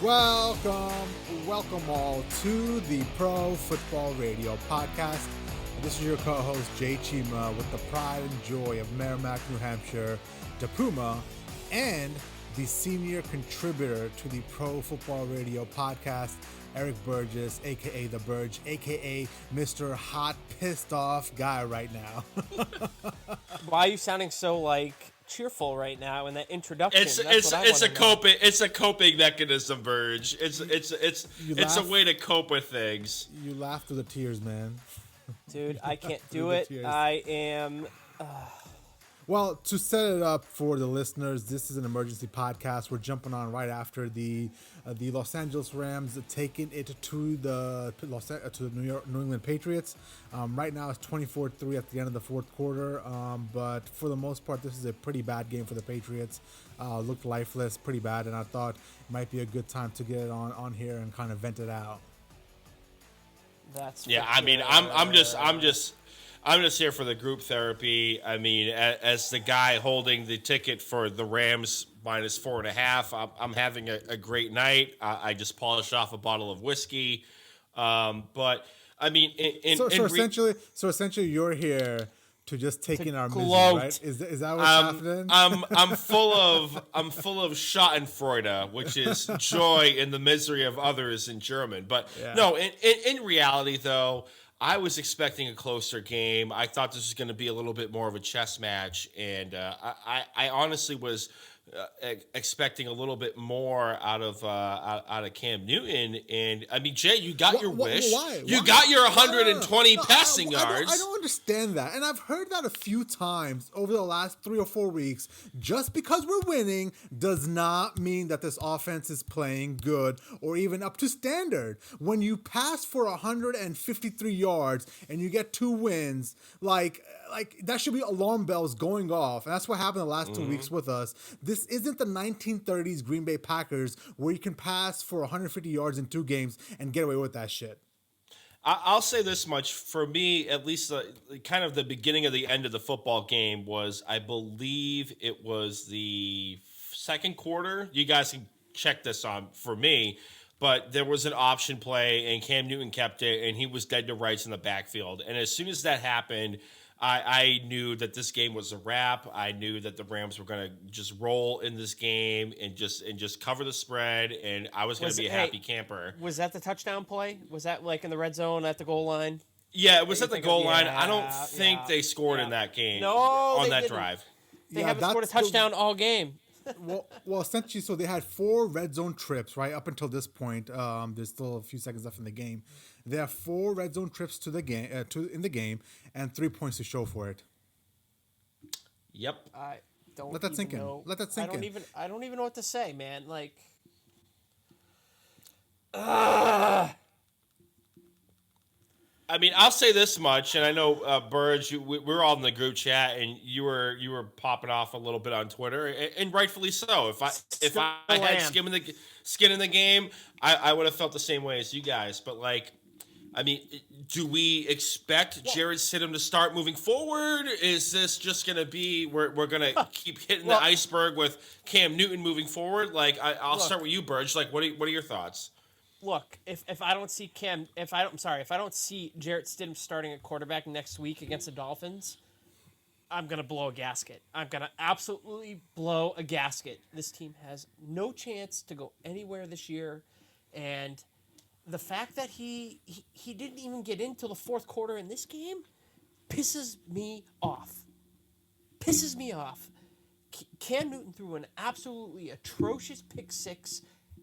Welcome all to the Pro Football Radio Podcast. This is your co-host, Jay Cheema, with the pride and joy of Merrimack, New Hampshire, the Puma, and the senior contributor to the Pro Football Radio Podcast, Eric Burgess, a.k.a. The Burge, a.k.a. Mr. Hot Pissed Off Guy right now. Why are you sounding so, cheerful right now in that introduction? It's a coping mechanism, Verge. It's a way to cope with things. You laugh through the tears, man. Dude, I can't do it. I am... Well, to set it up for the listeners, this is an emergency podcast. We're jumping on right after the Los Angeles Rams taking it to the New England Patriots. Right now, it's 24-3 at the end of the fourth quarter. But for the most part, this is a pretty bad game for the Patriots. Looked lifeless, pretty bad, and I thought it might be a good time to get it on here and kind of vent it out. That's I'm just here for the group therapy. I mean, as the guy holding the ticket for the Rams minus 4.5, I'm having a great night. I just polished off a bottle of whiskey. But I mean, essentially, you're here to just take in our misery, right? Is that what's happening? I'm full of Schadenfreude, which is joy in the misery of others in German. But no, in reality, though, I was expecting a closer game. I thought this was going to be a little bit more of a chess match, and I honestly was expecting a little bit more out of Cam Newton. And I mean, Jay, you got your wish. Why? You got your 120 passing yards. I don't understand that, and I've heard that a few times over the last 3 or 4 weeks. Just because we're winning does not mean that this offense is playing good or even up to standard. When you pass for 153 yards and you get 2 wins, like that should be alarm bells going off, and that's what happened the last 2 weeks with us. This isn't the 1930s Green Bay Packers where you can pass for 150 yards in 2 games and get away with that shit. I'll say this much. For me, at least kind of the beginning of the end of the football game was, I believe it was the second quarter. You guys can check this on for me. But there was an option play, and Cam Newton kept it, and he was dead to rights in the backfield. And as soon as that happened, I knew that this game was a wrap. I knew that the Rams were going to just roll in this game and just cover the spread, and I was going to be a happy camper. Was that the touchdown play? Was that in the red zone at the goal line? Yeah, it was at the goal line. I don't think they scored in that game. No, on that didn't. Drive. They haven't scored a touchdown all game. Well, essentially, so they had 4 red zone trips, right, up until this point. There's still a few seconds left in the game. They have 4 red zone trips to the game, in the game, and 3 points to show for it. Yep. I don't let that sink in. know. Let that sink in. I don't even know what to say, man. I mean, I'll say this much, and I know, Burge, we're all in the group chat, and you were popping off a little bit on Twitter, and rightfully so. If I had skin in the game, I would have felt the same way as you guys. But I mean, do we expect Jared Stidham to start moving forward? Is this just going to be we're going to keep hitting the iceberg with Cam Newton moving forward? I'll start with you, Burge. What are your thoughts? Look, if I don't see if I don't see Jarrett Stidham starting at quarterback next week against the Dolphins, I'm gonna blow a gasket. I'm gonna absolutely blow a gasket. This team has no chance to go anywhere this year, and the fact that he didn't even get into the fourth quarter in this game pisses me off. Cam Newton threw an absolutely atrocious pick 6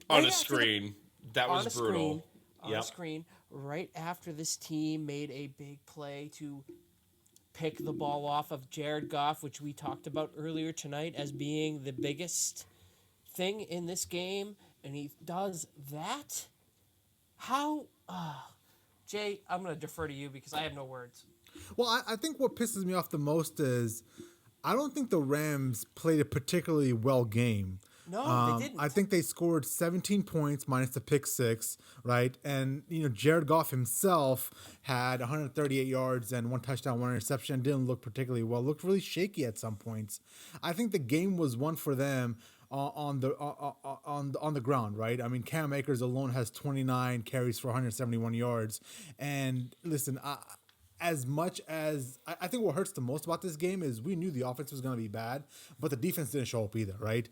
on a screen. That was brutal. On a screen, right after this team made a big play to pick the ball off of Jared Goff, which we talked about earlier tonight as being the biggest thing in this game, and he does that? How? Jay, I'm going to defer to you because I have no words. Well, I think what pisses me off the most is I don't think the Rams played a particularly well game. No, they didn't. I think they scored 17 points minus the pick 6, right? And, Jared Goff himself had 138 yards and 1 touchdown, 1 interception. Didn't look particularly well. Looked really shaky at some points. I think the game was won for them on the ground, right? I mean, Cam Akers alone has 29 carries for 171 yards, and listen, as much as I think what hurts the most about this game is we knew the offense was going to be bad, but the defense didn't show up either, right?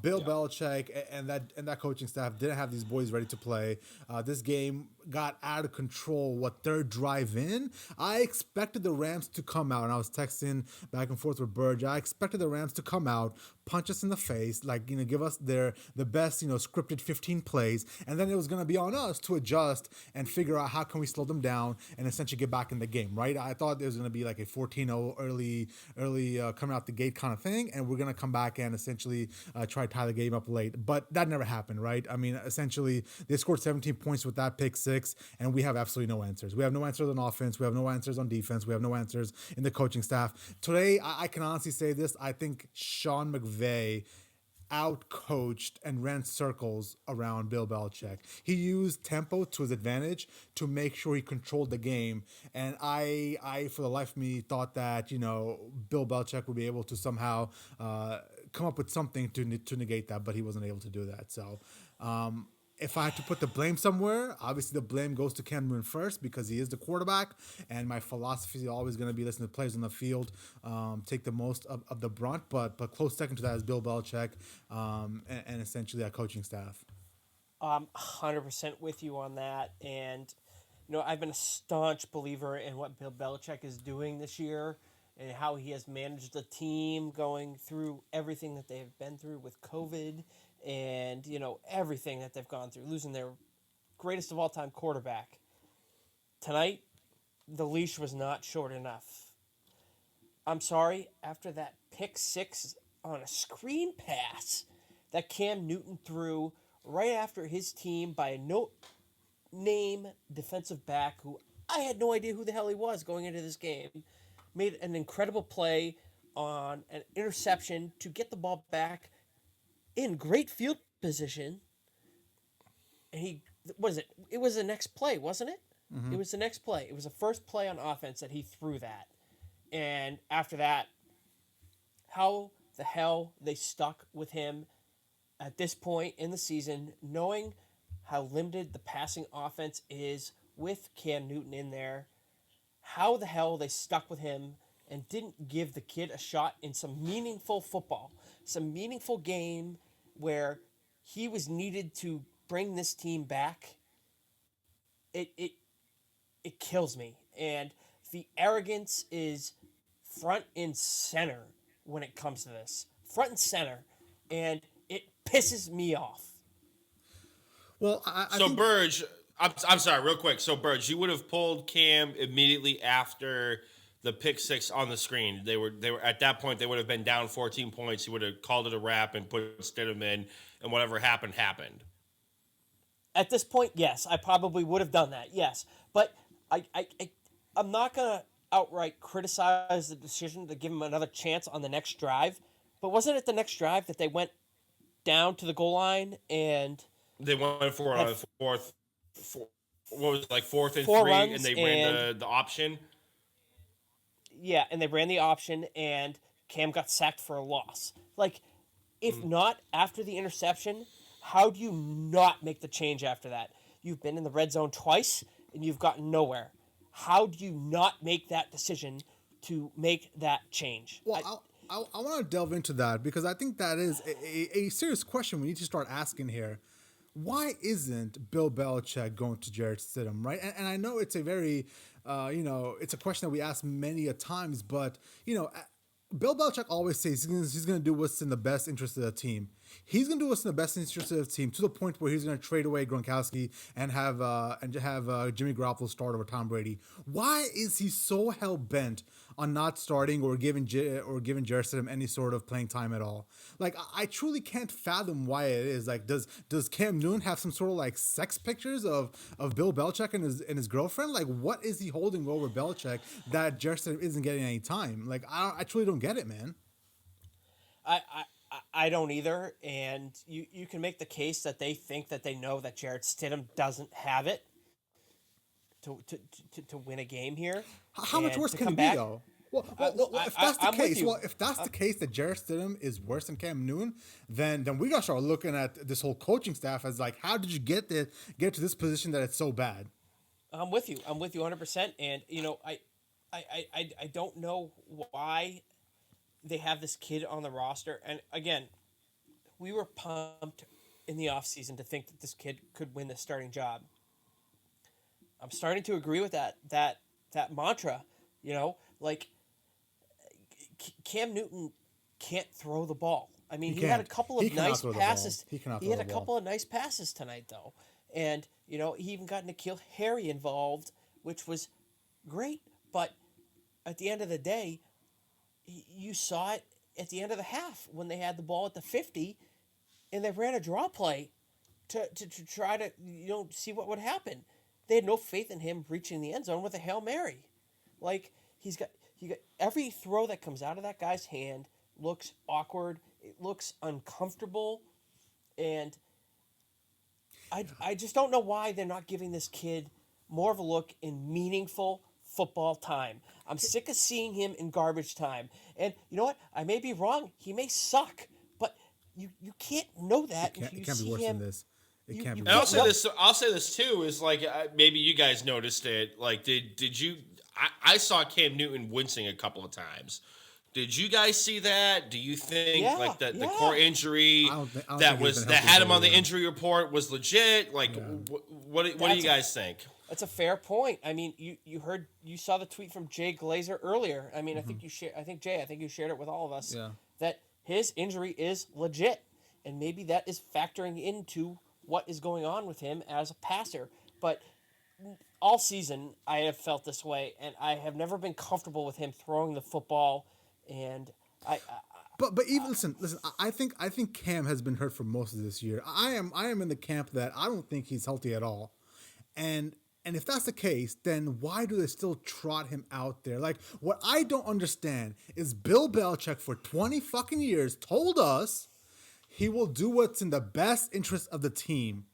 Bill Belichick and that coaching staff didn't have these boys ready to play. This game got out of control. What third drive in, I expected the Rams to come out, and I was texting back and forth with Burge. I expected the Rams to come out, punch us in the face, like give us the best scripted 15 plays, and then it was going to be on us to adjust and figure out how can we slow them down and essentially get back in the game, right? I thought there was going to be like a 14-0 early coming out the gate kind of thing, and we're going to come back and essentially try to tie the game up late, but that never happened, right? I mean, essentially they scored 17 points with that pick six, and we have absolutely no answers. We have no answers on offense. We have no answers on defense. We have no answers in the coaching staff. Today, I can honestly say this. I think Sean McVay out-coached and ran circles around Bill Belichick. He used tempo to his advantage to make sure he controlled the game. And I for the life of me, thought that, Bill Belichick would be able to somehow come up with something to negate that, but he wasn't able to do that. So, if I had to put the blame somewhere, obviously the blame goes to Cam Newton first because he is the quarterback, and my philosophy is always going to be listen to players on the field, take the most of the brunt, but close second to that is Bill Belichick and essentially our coaching staff. 100% with you on that, and I've been a staunch believer in what Bill Belichick is doing this year and how he has managed the team going through everything that they have been through with COVID. And, everything that they've gone through, losing their greatest of all time quarterback. Tonight, the leash was not short enough. I'm sorry, after that pick six on a screen pass that Cam Newton threw right after his team by a no-name defensive back who I had no idea who the hell he was going into this game, made an incredible play on an interception to get the ball back in great field position, and it was the next play, wasn't it? Mm-hmm. It was the next play. It was the first play on offense that he threw that. And after that, how the hell they stuck with him at this point in the season, knowing how limited the passing offense is with Cam Newton in there, how the hell they stuck with him and didn't give the kid a shot in some meaningful football, some meaningful game where he was needed to bring this team back. It kills me. And the arrogance is front and center when it comes to this. Front and center. And it pisses me off. Well, so Burge, I'm sorry, real quick. So Burge, you would have pulled Cam immediately after the pick six on the screen. They were at that point they would have been down 14 points. He would have called it a wrap and put Stidham in, and whatever happened. At this point, yes, I probably would have done that. Yes, but I'm not gonna outright criticize the decision to give him another chance on the next drive. But wasn't it the next drive that they went down to the goal line and they went for a fourth and four three, runs, and they ran the option. Yeah, and they ran the option, and Cam got sacked for a loss. Like, if not after the interception, how do you not make the change after that? You've been in the red zone twice, and you've gotten nowhere. How do you not make that decision to make that change? Well, I want to delve into that because I think that is a serious question we need to start asking here. Why isn't Bill Belichick going to Jarrett Stidham, right? And I know it's a very, it's a question that we ask many a times, but, Bill Belichick always says he's going to do what's in the best interest of the team. He's going to do what's in the best interest of the team to the point where he's going to trade away Gronkowski and have Jimmy Garoppolo start over Tom Brady. Why is he so hell bent on not starting or giving Jarrett Stidham any sort of playing time at all? Like, I truly can't fathom why it is. Like, does Cam Newton have some sort of like sex pictures of Bill Belichick and his girlfriend? Like, what is he holding over Belichick that Jarrett Stidham isn't getting any time? Like, I truly don't get it, man. I don't either, and you can make the case that they think that they know that Jarrett Stidham doesn't have it to win a game here. How much worse can it be, though? If that's the I'm with case, you. if that's the case that Jarrett Stidham is worse than Cam Newton, then we gotta start looking at this whole coaching staff as like, how did you get to this position that it's so bad? I'm with you. I'm with you 100%. And I don't know why they have this kid on the roster. And again, we were pumped in the offseason to think that this kid could win the starting job. I'm starting to agree with that mantra. Like Cam Newton can't throw the ball. I mean, he had a couple of nice passes. He had a couple of nice passes tonight, though, and he even got N'Keal Harry involved, which was great. But at the end of the day, you saw it at the end of the half when they had the ball at the 50, and they ran a draw play to try to see what would happen. They had no faith in him reaching the end zone with a Hail Mary. Like he got every throw that comes out of that guy's hand looks awkward. It looks uncomfortable, and I just don't know why they're not giving this kid more of a look in meaningful football time. I'm sick of seeing him in garbage time. And you know what? I may be wrong. He may suck, but you can't know that if you It can't see be worse him. than this. It can't be. And I'll say this too is like maybe you guys noticed it. Like did you? I saw Cam Newton wincing a couple of times. Did you guys see that? Do you think the core injury that had him on the injury report was legit? Like what do you guys think? That's a fair point. I mean, you saw the tweet from Jay Glazer earlier. I mean, I think you shared it with all of us. Yeah. That his injury is legit, and maybe that is factoring into what is going on with him as a passer. But all season, I have felt this way, and I have never been comfortable with him throwing the football. And But even listen. I think Cam has been hurt for most of this year. I am in the camp that I don't think he's healthy at all, and if that's the case, then why do they still trot him out there? Like, what I don't understand is Bill Belichick for 20 fucking years told us he will do what's in the best interest of the team.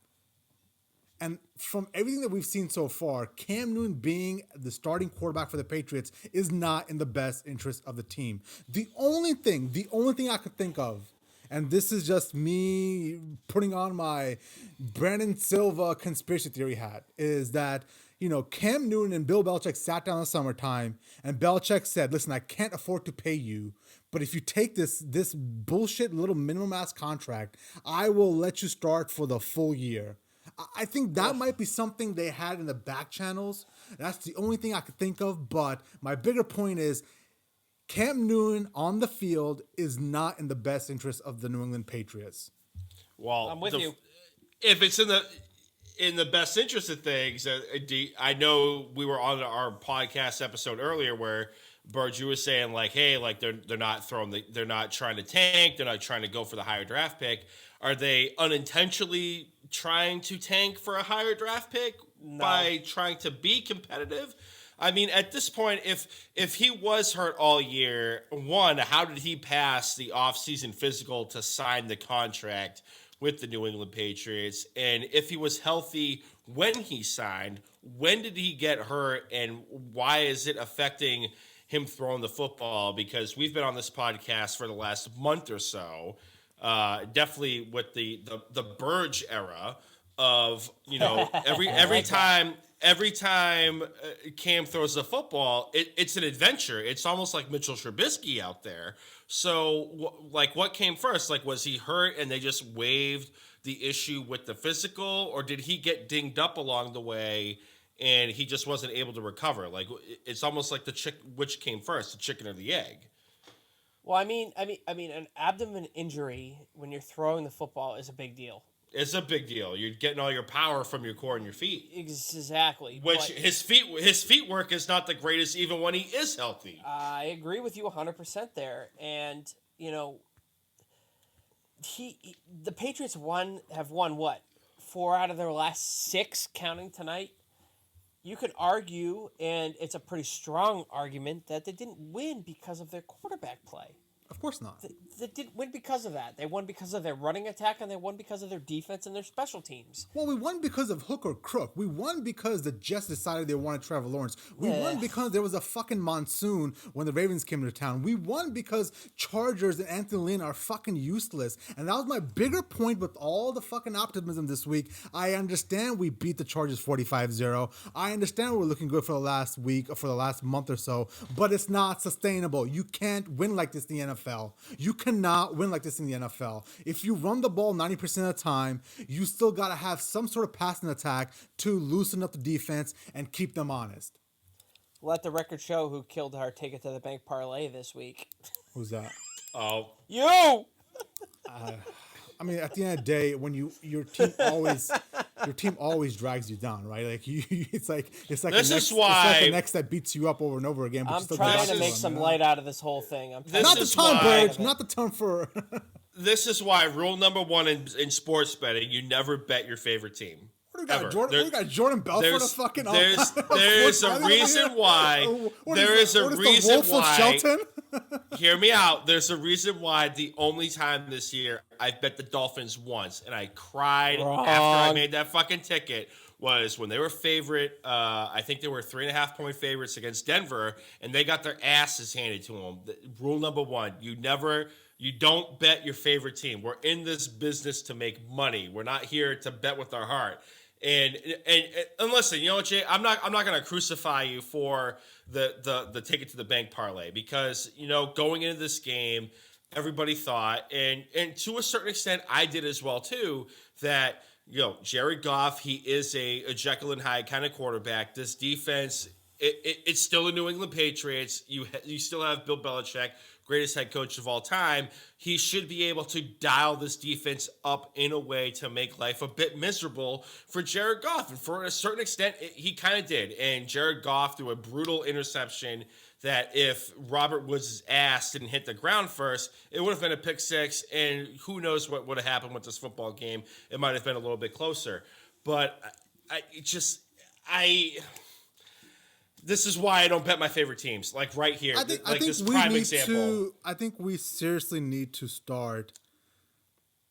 And from everything that we've seen so far, Cam Newton being the starting quarterback for the Patriots is not in the best interest of the team. The only thing I could think of, and this is just me putting on my Brandon Silva conspiracy theory hat, is that, Cam Newton and Bill Belichick sat down in the summertime, and Belichick said, listen, I can't afford to pay you, but if you take this bullshit little minimum ass contract, I will let you start for the full year. I think that might be something they had in the back channels. That's the only thing I could think of. But my bigger point is Cam Newton on the field is not in the best interest of the New England Patriots. Well, I'm with you. If it's in the best interest of things, I know we were on our podcast episode earlier where Burg, you was saying like, hey, like they're not they're not trying to tank, they're not trying to go for the higher draft pick. Are they unintentionally trying to tank for a higher draft pick by trying to be competitive? I mean, at this point, if he was hurt all year, one, how did he pass the offseason physical to sign the contract with the New England Patriots? And if he was healthy when he signed, when did he get hurt, and why is it affecting him throwing the football? Because we've been on this podcast for the last month or so, definitely with the Burge era of, every time Cam throws the football, it's an adventure. It's almost like Mitchell Trubisky out there. So what came first? Like, was he hurt and they just waived the issue with the physical, or did he get dinged up along the way and he just wasn't able to recover? Like, it's almost like which came first, the chicken or the egg? Well, I mean, an abdomen injury when you're throwing the football is a big deal. It's a big deal. You're getting all your power from your core and your feet. Exactly. Which his feet work is not the greatest even when he is healthy. I agree with you 100% there. And, the Patriots have won what? 4 out of their last 6 counting tonight. You could argue, and it's a pretty strong argument, that they didn't win because of their quarterback play. Of course not. They didn't win because of that. They won because of their running attack, and they won because of their defense and their special teams. Well, we won because of hook or crook. We won because the Jets decided they wanted Trevor Lawrence. We won because there was a fucking monsoon when the Ravens came to town. We won because Chargers and Anthony Lynn are fucking useless. And that was my bigger point with all the fucking optimism this week. I understand we beat the Chargers 45-0. I understand we're looking good for the last week or for the last month or so, but it's not sustainable. You can't win like this in the NFL. You cannot win like this in the NFL. If you run the ball 90% of the time, you still got to have some sort of passing attack to loosen up the defense and keep them honest. Let the record show who killed our Take It to the Bank parlay this week. Who's that? Oh. You! I mean, at the end of the day, when your team always drags you down, right? Like it's like this is why it's like the next that beats you up over and over again. But I'm trying to make some light out of this whole thing. Not the Tom Burge, not the Tom for. This is why rule number one in sports betting: you never bet your favorite team. What do we got? Jordan Belfort a fucking. There's a reason why. There is a reason why. Hear me out. There's a reason why the only time this year I bet the Dolphins once, and I cried after I made that fucking ticket, was when they were favorite. I think they were 3.5-point favorites against Denver, and they got their asses handed to them. Rule number one: you don't bet your favorite team. We're in this business to make money. We're not here to bet with our heart. And listen, you know what, Jay? I'm not going to crucify you for the take it to the bank parlay, because going into this game, everybody thought, and to a certain extent, I did as well too, that Jared Goff, he is a Jekyll and Hyde kind of quarterback. This defense, it's still the New England Patriots. You still have Bill Belichick, greatest head coach of all time. He should be able to dial this defense up in a way to make life a bit miserable for Jared Goff. And for a certain extent, he kind of did. And Jared Goff threw a brutal interception that if Robert Woods' ass didn't hit the ground first, it would have been a pick six. And who knows what would have happened with this football game. It might have been a little bit closer. But this is why I don't bet my favorite teams. Like right here, I think this prime example. I think we seriously need to start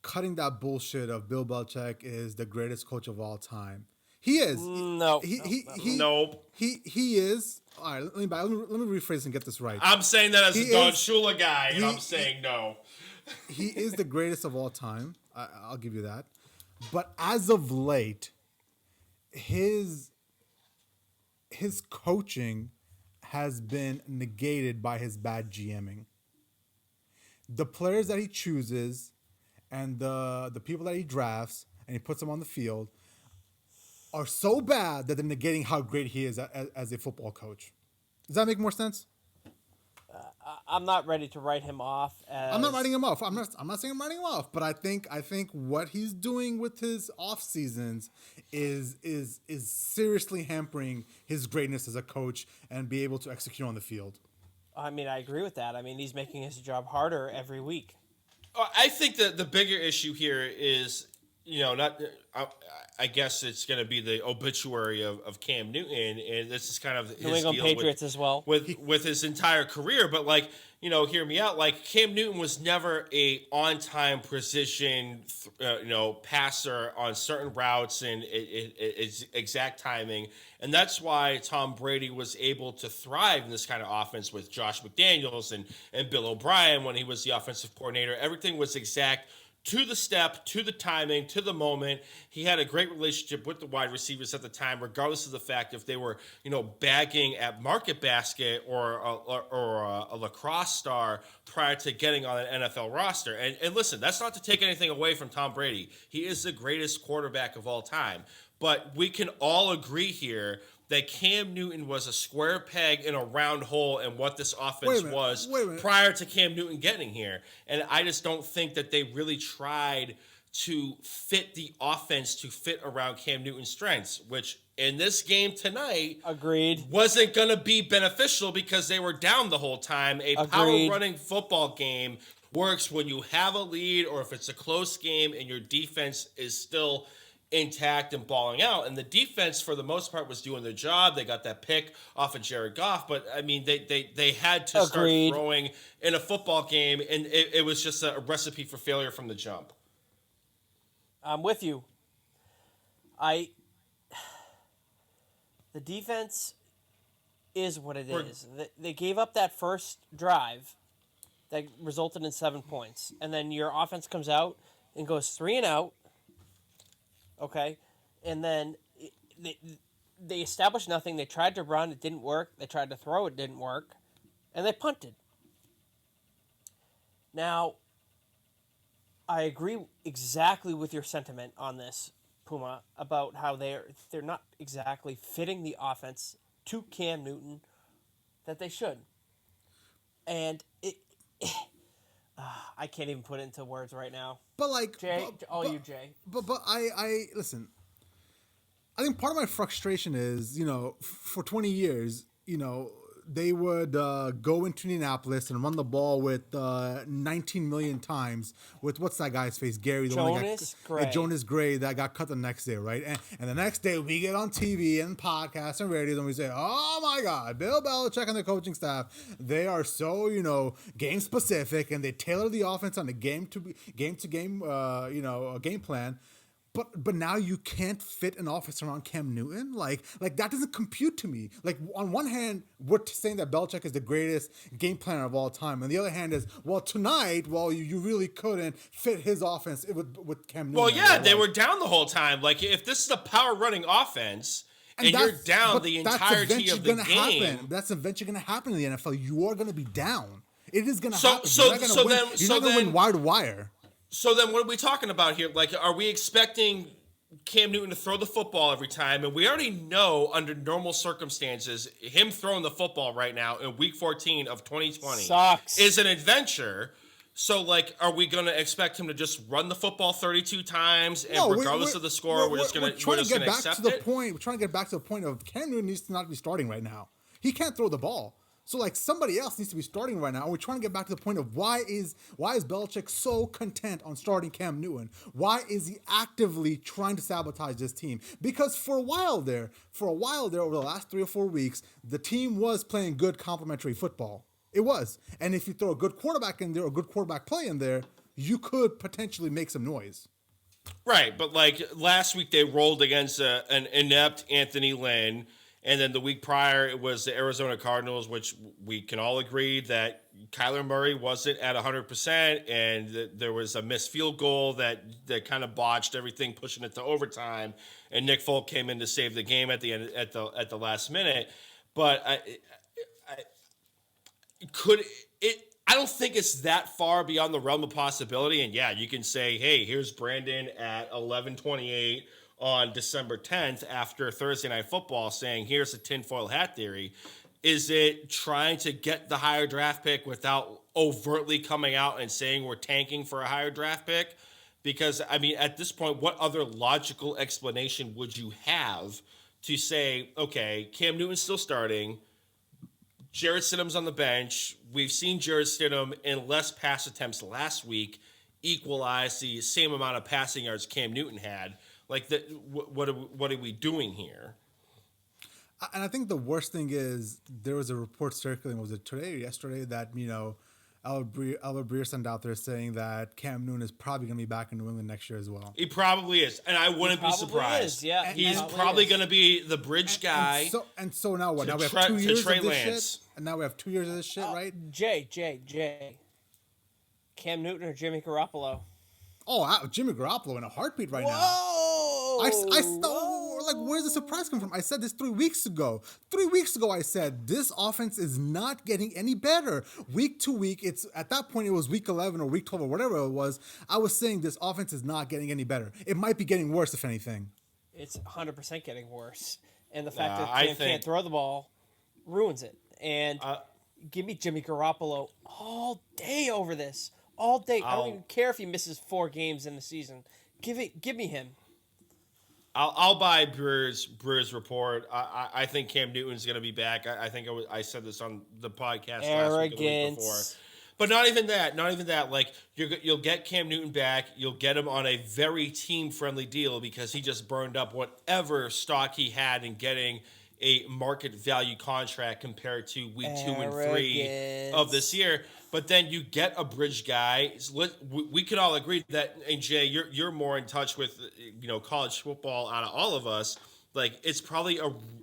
cutting that bullshit of Bill Belichick is the greatest coach of all time. He is. No. Nope. He is. All right, let me rephrase and get this right. I'm saying that as a Don Shula guy, and I'm saying no. He is the greatest of all time. I'll give you that. But as of late, his coaching has been negated by his bad GMing. The players that he chooses and the people that he drafts and he puts them on the field are so bad that they're negating how great he is as a football coach. Does that make more sense? I'm not ready to write him off. I'm not writing him off. I'm not saying I'm writing him off, but I think what he's doing with his off seasons is seriously hampering his greatness as a coach and be able to execute on the field. I mean, I agree with that. I mean, he's making his job harder every week. I think that the bigger issue here is, I guess it's going to be the obituary of Cam Newton, and this is kind of his New England deal Patriots as well with his entire career. But hear me out. Like Cam Newton was never a on-time precision, passer on certain routes and it's exact timing, and that's why Tom Brady was able to thrive in this kind of offense with Josh McDaniels and Bill O'Brien when he was the offensive coordinator. Everything was exact. To the step, to the timing, to the moment. He had a great relationship with the wide receivers at the time, regardless of the fact if they were, bagging at Market Basket or a lacrosse star prior to getting on an NFL roster. And listen, that's not to take anything away from Tom Brady. He is the greatest quarterback of all time. But we can all agree here that Cam Newton was a square peg in a round hole and what this offense was prior to Cam Newton getting here. And I just don't think that they really tried to fit the offense to fit around Cam Newton's strengths, which in this game tonight wasn't going to be beneficial because they were down the whole time. Power running football game works when you have a lead or if it's a close game and your defense is still intact and balling out. And the defense, for the most part, was doing their job. They got that pick off of Jared Goff. But, I mean, they had to start throwing in a football game, and it was just a recipe for failure from the jump. I'm with you. The defense is what it is. They gave up that first drive that resulted in 7 points. And then your offense comes out and goes 3 and out. Okay? And then they established nothing. They tried to run. It didn't work. They tried to throw. It didn't work. And they punted. Now, I agree exactly with your sentiment on this, Puma, about how they're not exactly fitting the offense to Cam Newton that they should. And I can't even put it into words right now. But like, Jay, Jay. But I listen. I think part of my frustration is, for 20 years, they would go into Indianapolis and run the ball with 19 million times with what's that guy's face? Gary, the Jonas Gray that got cut the next day, right? And the next day we get on TV and podcasts and radio and we say, oh my God, Bill Belichick and the coaching staff, they are so, game specific and they tailor the offense on a game to game, a game plan. But now you can't fit an offense around Cam Newton? Like that doesn't compute to me. Like, on one hand, we're saying that Belichick is the greatest game planner of all time. And the other hand is, tonight, you really couldn't fit his offense with Cam Newton. Well, yeah, they were down the whole time. Like, if this is a power running offense and you're down the entirety of the game. That's eventually going to happen in the NFL. You are going to be down. It is going to happen. You're not going to win wire to wire. So then what are we talking about here? Like, are we expecting Cam Newton to throw the football every time? And we already know, under normal circumstances, him throwing the football right now in Week 14 of 2020 is an adventure. So, like, are we going to expect him to just run the football 32 times and regardless of the score, we're just going to accept it? We're trying to get back to the point of Cam Newton needs to not be starting right now. He can't throw the ball. So, like, somebody else needs to be starting right now. We're trying to get back to the point of why is Belichick so content on starting Cam Newton? Why is he actively trying to sabotage this team? Because for a while there, over the last 3 or 4 weeks, the team was playing good complementary football. It was. And if you throw a good quarterback in there, or a good quarterback play in there, you could potentially make some noise. Right, but like last week they rolled against an inept Anthony Lynn. And then the week prior, it was the Arizona Cardinals, which we can all agree that Kyler Murray wasn't at 100%, and there was a missed field goal that kind of botched everything, pushing it to overtime. And Nick Folk came in to save the game at the end, at the last minute. But I don't think it's that far beyond the realm of possibility. And yeah, you can say, hey, here's Brandon at 11:28. On December 10th after Thursday Night Football saying, here's a tinfoil hat theory. Is it trying to get the higher draft pick without overtly coming out and saying we're tanking for a higher draft pick? Because, I mean, at this point, what other logical explanation would you have to say, okay, Cam Newton's still starting, Jarrett Stidham's on the bench. We've seen Jarrett Stidham in less pass attempts last week equalize the same amount of passing yards Cam Newton had. Like, what are we doing here? And I think the worst thing is there was a report circulating, was it today or yesterday, that, Albert Breer sent out there saying that Cam Newton is probably going to be back in New England next year as well. He probably is, and I wouldn't be surprised. Yeah, he's probably going to be the bridge guy. So now what? Now we have 2 years of this shit? And now we have 2 years of this shit, right? Jay. Cam Newton or Jimmy Garoppolo? Oh, Jimmy Garoppolo in a heartbeat right now. Like, where's the surprise come from? I said this 3 weeks ago. 3 weeks ago, I said this offense is not getting any better. Week to week, at that point, it was week 11 or week 12 or whatever it was. I was saying this offense is not getting any better. It might be getting worse, if anything. It's 100% getting worse. And the fact that Cam can't throw the ball ruins it. And give me Jimmy Garoppolo all day over this. All day. I don't even care if he misses 4 games in the season. Give me him. I'll buy Breer's report. I think Cam Newton's going to be back. I think I said this on the podcast last week or the week before. But not even that. Not even that. Like you'll get Cam Newton back. You'll get him on a very team-friendly deal because he just burned up whatever stock he had in getting a market value contract compared to week 2 and 3 of this year. But then you get a bridge guy. We can all agree that, and Jay, you're more in touch with college football out of all of us. Like it's probably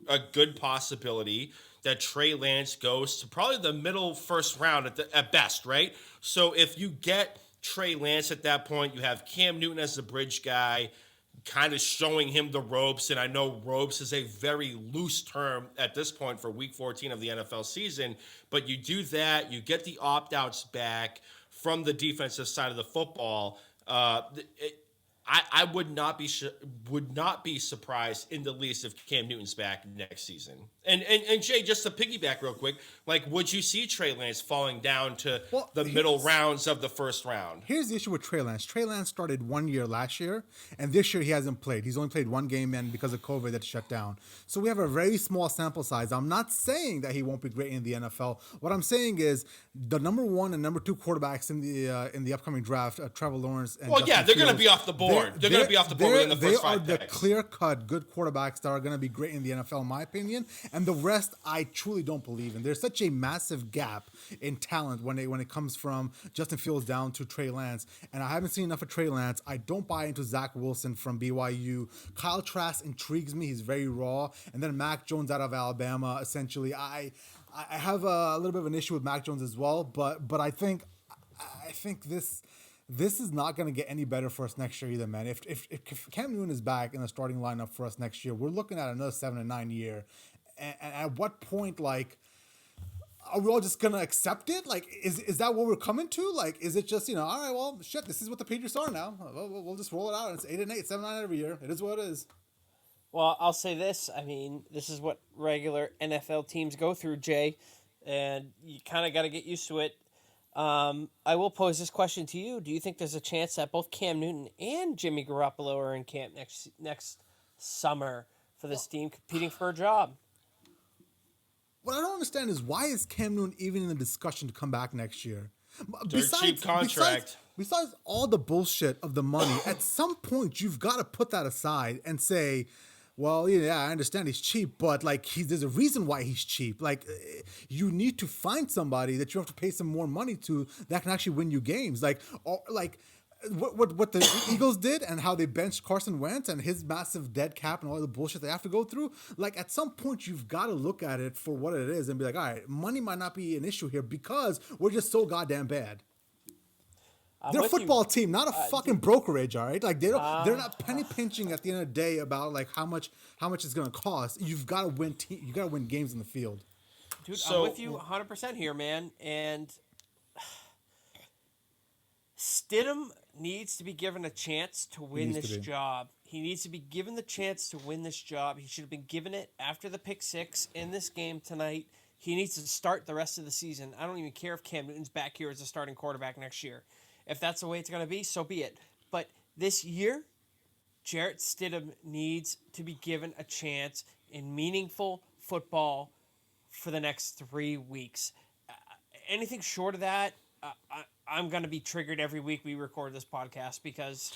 a good possibility that Trey Lance goes to probably the middle first round at best, right? So if you get Trey Lance at that point, you have Cam Newton as the bridge guy, kind of showing him the ropes. And I know ropes is a very loose term at this point for week 14 of the NFL season, but you do that, you get the opt-outs back from the defensive side of the football. I would not be surprised in the least if Cam Newton's back next season. And Jay, just to piggyback real quick, like would you see Trey Lance falling down to the middle rounds of the first round? Here's the issue with Trey Lance. Trey Lance started 1 year last year, and this year he hasn't played. He's only played one game, and because of COVID, that's shut down. So we have a very small sample size. I'm not saying that he won't be great in the NFL. What I'm saying is the number 1 and number 2 quarterbacks in the upcoming draft, Trevor Lawrence and Justin they're going to Fields, be off the board. They're going to be off the board within the first 5 They are picks. the clear-cut good quarterbacks that are going to be great in the NFL, in my opinion. And the rest, I truly don't believe in. There's such a massive gap in talent when it comes from Justin Fields down to Trey Lance. And I haven't seen enough of Trey Lance. I don't buy into Zach Wilson from BYU. Kyle Trask intrigues me. He's very raw. And then Mac Jones out of Alabama. Essentially, I have a little bit of an issue with Mac Jones as well. But I think this is not going to get any better for us next year either, man. If Cam Newton is back in the starting lineup for us next year, we're looking at another 7 and 9 year. And at what point, like, are we all just going to accept it? Like, is that what we're coming to? Like, is it just, all right, well, shit, this is what the Patriots are now. We'll just roll it out. It's 8 and 8, 7 and 9 every year. It is what it is. Well, I'll say this. I mean, this is what regular NFL teams go through, Jay, and you kind of got to get used to it. I will pose this question to you. Do you think there's a chance that both Cam Newton and Jimmy Garoppolo are in camp next summer for this team competing for a job? What I don't understand is why is Cam Newton even in the discussion to come back next year? Cheap contract. Besides all the bullshit of the money, at some point you've got to put that aside and say, well, yeah, I understand he's cheap, but like there's a reason why he's cheap. Like you need to find somebody that you have to pay some more money to that can actually win you games. Like what the Eagles did and how they benched Carson Wentz and his massive dead cap and all the bullshit they have to go through. Like at some point you've got to look at it for what it is and be like, all right, money might not be an issue here because we're just so goddamn bad. They're a football team, not a fucking brokerage, all right? Like they're not penny pinching at the end of the day about like how much it's gonna cost. You've got to win. You got to win games in the field. Dude, I'm with you 100% here, man. And Stidham needs to be given a chance to win this job. He needs to be given the chance to win this job. He should have been given it after the pick 6 in this game tonight. He needs to start the rest of the season. I don't even care if Cam Newton's back here as a starting quarterback next year. If that's the way it's going to be, so be it. But this year, Jarrett Stidham needs to be given a chance in meaningful football for the next 3 weeks. Anything short of that, I'm going to be triggered every week we record this podcast because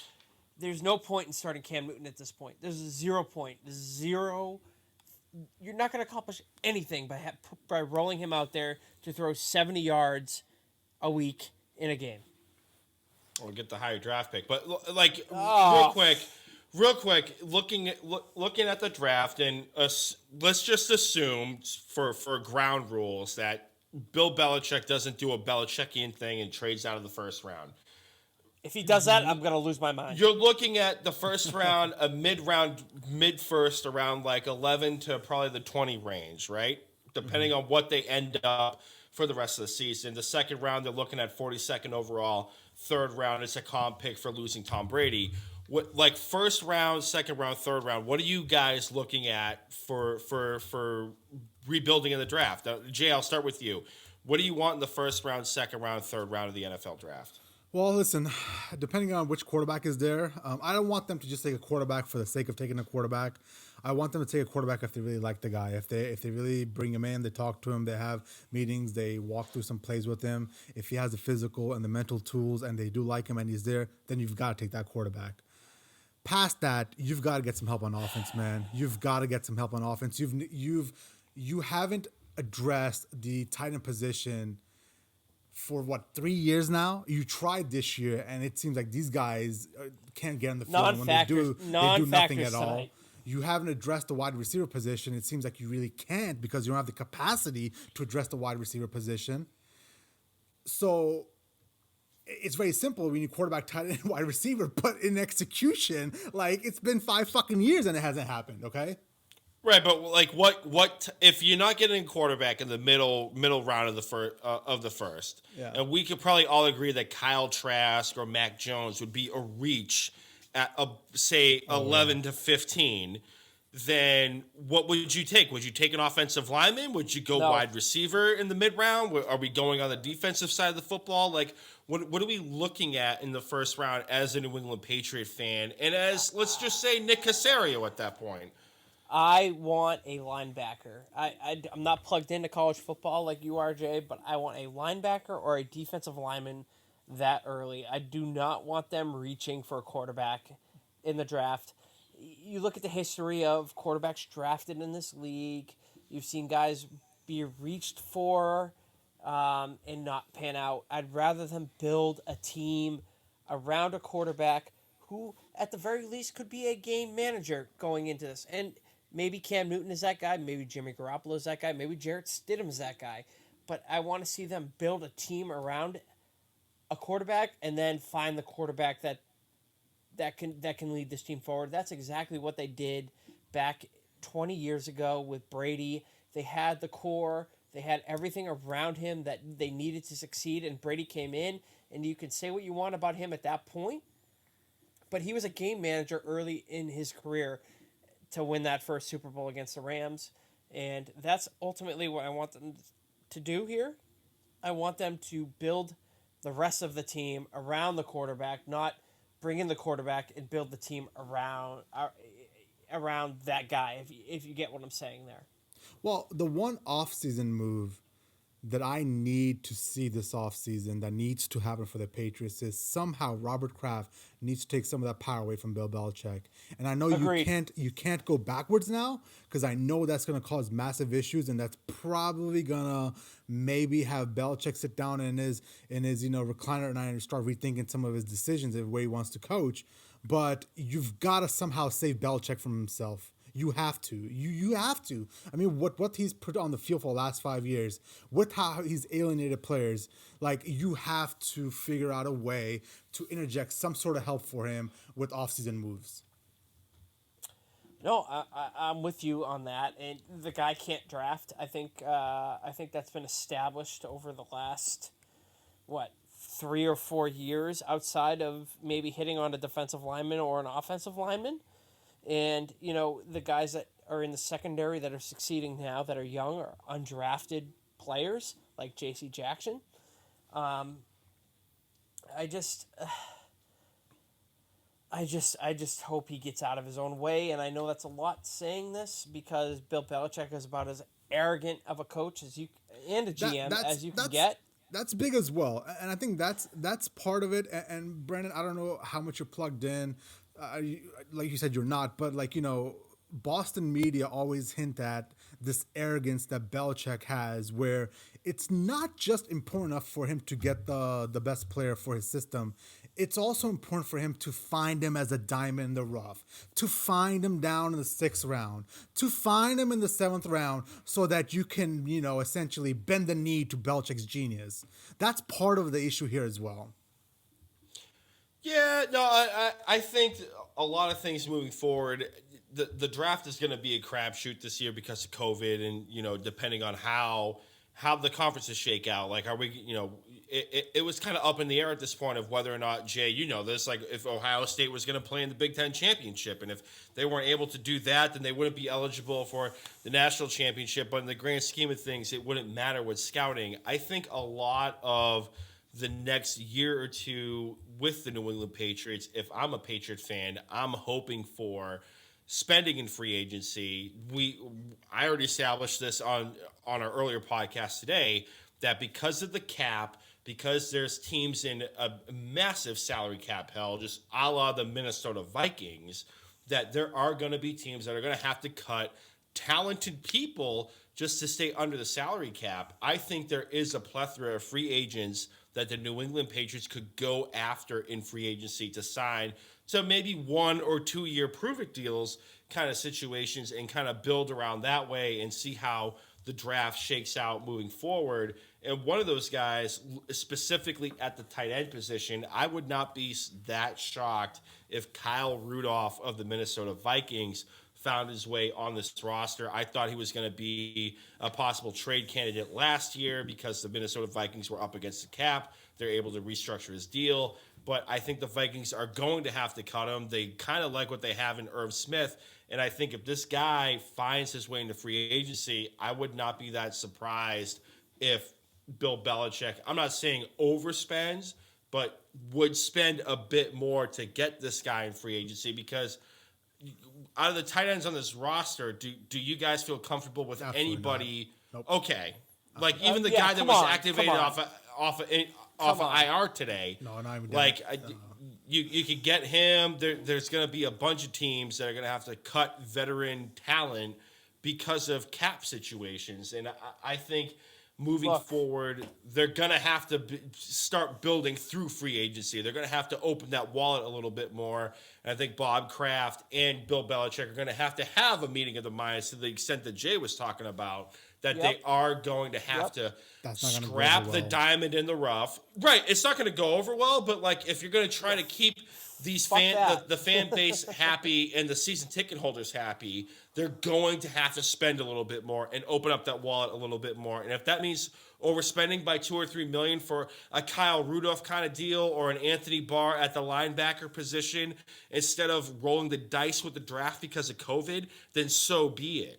there's no point in starting Cam Newton at this point. There's 0 point. Zero. You're not going to accomplish anything by rolling him out there to throw 70 yards a week in a game. Or get the higher draft pick. But like real quick, looking at the draft, and let's just assume for ground rules that Bill Belichick doesn't do a Belichickian thing and trades out of the first round. If he does that, I'm going to lose my mind. You're looking at the first round, a mid-first around like 11 to probably the 20 range, right? Depending on what they end up for the rest of the season. The second round, they're looking at 42nd overall. Third round, it's a comp pick for losing Tom Brady. What, like first round, second round, third round, what are you guys looking at for rebuilding in the draft? Jay, I'll start with you. What do you want in the first round, second round, third round of the NFL draft? Well, listen, depending on which quarterback is there, I don't want them to just take a quarterback for the sake of taking a quarterback. I want them to take a quarterback if they really like the guy. If they really bring him in, they talk to him, they have meetings, they walk through some plays with him. If he has the physical and the mental tools, and they do like him and he's there, then you've got to take that quarterback. Past that, you've got to get some help on offense, man. You've got to get some help on offense. You haven't addressed the tight end position for 3 years now. You tried this year, and it seems like these guys can't get on the field. And when they do nothing at all. Tonight. You haven't addressed the wide receiver position. It seems like you really can't because you don't have the capacity to address the wide receiver position. So it's very simple. We need quarterback, tight end, wide receiver, but in execution, like, it's been 5 fucking years and it hasn't happened. Okay. Right, but like, what if you're not getting a quarterback in the middle round of the first? Yeah. And we could probably all agree that Kyle Trask or Mac Jones would be a reach at say 11 to 15. Then what would you take? Would you take an offensive lineman? Would you go wide receiver in the mid round? Are we going on the defensive side of the football? Like, what are we looking at in the first round as a New England Patriot fan, and as, let's just say, Nick Caserio at that point? I want a linebacker. I'm not plugged into college football like you are, Jay, but I want a linebacker or a defensive lineman that early. I do not want them reaching for a quarterback in the draft. You look at the history of quarterbacks drafted in this league. You've seen guys be reached for and not pan out. I'd rather them build a team around a quarterback who, at the very least, could be a game manager going into this. And maybe Cam Newton is that guy. Maybe Jimmy Garoppolo is that guy. Maybe Jarrett Stidham is that guy. But I want to see them build a team around a quarterback and then find the quarterback that can lead this team forward. That's exactly what they did back 20 years ago with Brady. They had the core. They had everything around him that they needed to succeed, and Brady came in, and you can say what you want about him at that point, but he was a game manager early in his career to win that first Super Bowl against the Rams, and that's ultimately what I want them to do here. I want them to build the rest of the team around the quarterback, not bring in the quarterback and build the team around that guy, if you get what I'm saying there. Well, the one offseason move that I need to see this offseason that needs to happen for the Patriots is somehow Robert Kraft needs to take some of that power away from Bill Belichick. And I know Agreed. you can't go backwards now, because I know that's going to cause massive issues, and that's probably going to maybe have Belichick sit down in his recliner at night and start rethinking some of his decisions of where he wants to coach. But you've got to somehow save Belichick from himself. You have to. You have to. I mean, what he's put on the field for the last 5 years, with how he's alienated players, like, you have to figure out a way to interject some sort of help for him with offseason moves. No, I'm with you on that, and the guy can't draft. I think that's been established over the last 3 or 4 years, outside of maybe hitting on a defensive lineman or an offensive lineman. And, the guys that are in the secondary that are succeeding now that are young are undrafted players like J.C. Jackson. I just hope he gets out of his own way. And I know that's a lot saying this because Bill Belichick is about as arrogant of a coach as you and a GM as you can get. That's big as well. And I think that's part of it. And Brandon, I don't know how much you're plugged in. Like you said, you're not, but Boston media always hint at this arrogance that Belichick has, where it's not just important enough for him to get the best player for his system. It's also important for him to find him as a diamond in the rough, to find him down in the 6th round, to find him in the 7th round, so that you can, essentially bend the knee to Belichick's genius. That's part of the issue here as well. Yeah, no, I think a lot of things moving forward. The draft is going to be a crapshoot this year because of COVID, and depending on how the conferences shake out. Like, are we? It was kind of up in the air at this point of whether or not, Jay, this, like, if Ohio State was going to play in the Big Ten championship, and if they weren't able to do that, then they wouldn't be eligible for the national championship. But in the grand scheme of things, it wouldn't matter with scouting. I think a lot of the next year or two with the New England Patriots, if I'm a Patriot fan, I'm hoping for spending in free agency. I already established this on our earlier podcast today that because of the cap, because there's teams in a massive salary cap hell, just a la the Minnesota Vikings, that there are going to be teams that are going to have to cut talented people just to stay under the salary cap. I think there is a plethora of free agents that the New England Patriots could go after in free agency to sign to maybe 1 or 2 year prove-it deals kind of situations and kind of build around that way and see how the draft shakes out moving forward. And one of those guys, specifically at the tight end position, I would not be that shocked if Kyle Rudolph of the Minnesota Vikings found his way on this roster. I thought he was going to be a possible trade candidate last year because the Minnesota Vikings were up against the cap. They're able to restructure his deal. But I think the Vikings are going to have to cut him. They kind of like what they have in Irv Smith. And I think if this guy finds his way into free agency, I would not be that surprised if Bill Belichick, I'm not saying overspends, but would spend a bit more to get this guy in free agency, because out of the tight ends on this roster, do you guys feel comfortable with Absolutely anybody? Nope. Okay. Like even the yeah, guy that come was on, activated come off of on. IR today. No, not even Like that. you could get him. There's going to be a bunch of teams that are going to have to cut veteran talent because of cap situations, and I think moving forward, they're going to have to start building through free agency. They're going to have to open that wallet a little bit more. And I think Bob Kraft and Bill Belichick are going to have a meeting of the minds to the extent that Jay was talking about, that they are going to have to scrap the diamond in the rough. Right. It's not going to go over well, but like if you're going to try to keep these the fan base happy and the season ticket holders happy, they're going to have to spend a little bit more and open up that wallet a little bit more. And if that means overspending by $2 or $3 million for a Kyle Rudolph kind of deal or an Anthony Barr at the linebacker position instead of rolling the dice with the draft because of COVID, then so be it.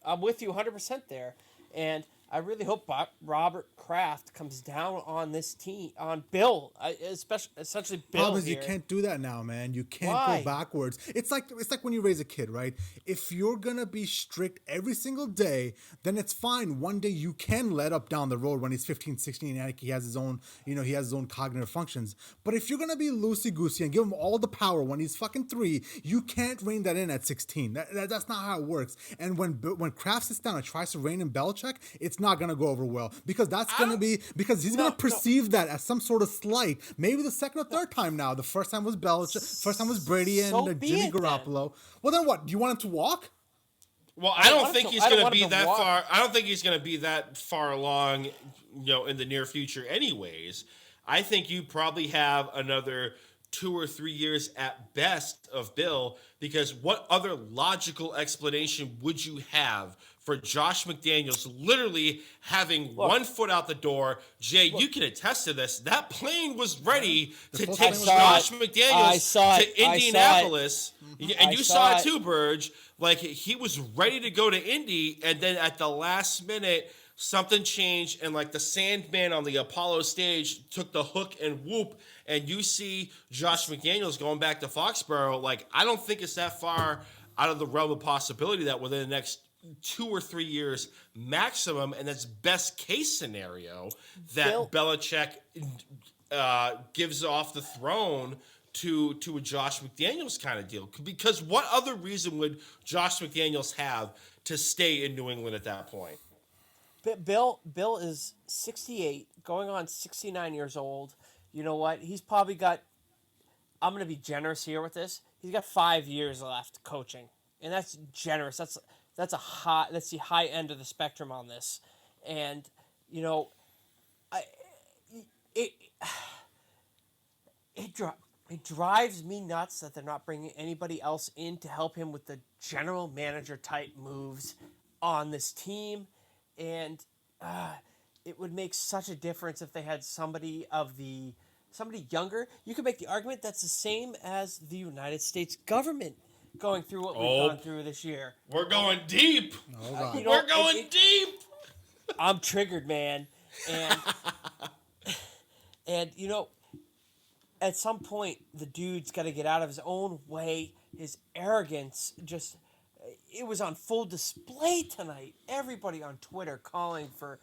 I'm with you 100% there. And I really hope Robert Kraft comes down on this team, on Bill, essentially Bill. Problem is, here. you can't do that now, man. You can't Why? go backwards. It's like when you raise a kid, right? If you're gonna be strict every single day, then it's fine. One day you can let up down the road when he's 15, 16, and he has his own, he has his own cognitive functions. But if you're gonna be loosey-goosey and give him all the power when he's fucking 3, you can't rein that in at 16. That's not how it works. And when Kraft sits down and tries to rein in Belichick, it's not gonna go over well, because because he's gonna perceive that as some sort of slight. Maybe the second or third time now. The first time was Belichick, first time was Brady and Jimmy Garoppolo. Well, then what? Do you want him to walk? Well, I don't think he's going to be that far. I don't think he's going to be that far along, in the near future. Anyways, I think you probably have another 2 or 3 years at best of Bill, because what other logical explanation would you have for Josh McDaniels literally having 1 foot out the door? Jay, you can attest to this. That plane was ready to take Josh McDaniels to Indianapolis. And you saw it too, Burge. Like, he was ready to go to Indy, and then at the last minute, something changed, and like the Sandman on the Apollo stage took the hook and whoop, and you see Josh McDaniels going back to Foxborough. Like, I don't think it's that far out of the realm of possibility that within the next 2 or 3 years maximum, and that's best case scenario, that Belichick gives off the throne to a Josh McDaniels kind of deal. Because what other reason would Josh McDaniels have to stay in New England at that point? Bill is 68, going on 69 years old. You know what? He's probably got, I'm going to be generous here with this, he's got 5 years left coaching. And that's generous. That's the high end of the spectrum on this. And, it drives me nuts that they're not bringing anybody else in to help him with the general manager type moves on this team. And it would make such a difference if they had somebody younger. You could make the argument that's the same as the United States government going through what we've gone through this year. We're going deep. We're going deep. I'm triggered, man. And at some point, the dude's got to get out of his own way, his arrogance just it was on full display tonight. Everybody on Twitter calling for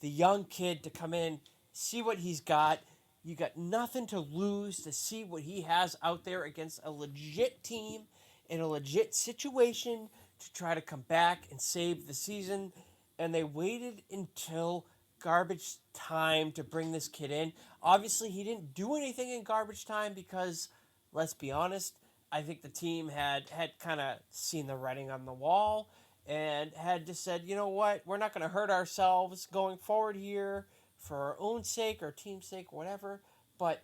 the young kid to come in, see what he's got. You got nothing to lose to see what he has out there against a legit team in a legit situation to try to come back and save the season. And they waited until garbage time to bring this kid in. Obviously, he didn't do anything in garbage time because, let's be honest, I think the team had kind of seen the writing on the wall and had just said, you know what, we're not going to hurt ourselves going forward here for our own sake, our team's sake, whatever. But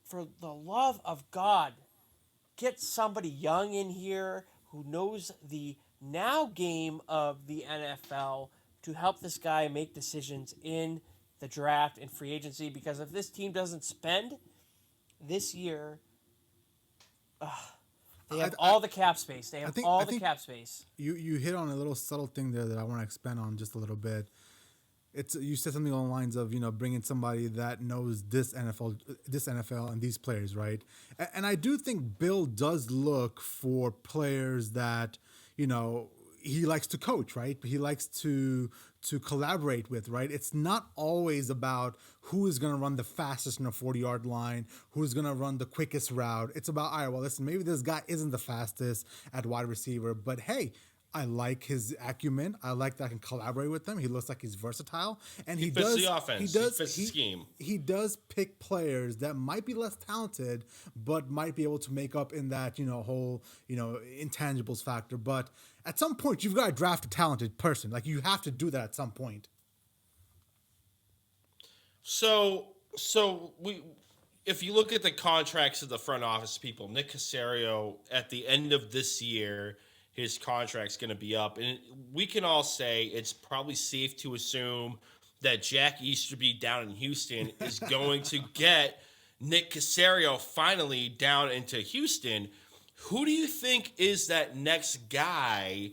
for the love of God, get somebody young in here who knows the now game of the NFL to help this guy make decisions in the draft and free agency. Because if this team doesn't spend this year, they have all the cap space. They have all the cap space. You hit on a little subtle thing there that I want to expand on just a little bit. You said something along the lines of bringing somebody that knows this NFL and these players, right? And I do think Bill does look for players that he likes to coach, right? He likes to collaborate with, right? It's not always about who is going to run the fastest in a 40-yard line, who's going to run the quickest route. It's about, all right, well, listen, maybe this guy isn't the fastest at wide receiver, but hey, I like his acumen. I like that I can collaborate with him. He looks like he's versatile, and he fits does the offense. He fits the scheme. He does pick players that might be less talented, but might be able to make up in that whole intangibles factor. But at some point, you've got to draft a talented person. Like you have to do that at some point. So if you look at the contracts of the front office people, Nick Caserio at the end of this year, his contract's going to be up. And we can all say it's probably safe to assume that Jack Easterby down in Houston is going to get Nick Caserio finally down into Houston. Who do you think is that next guy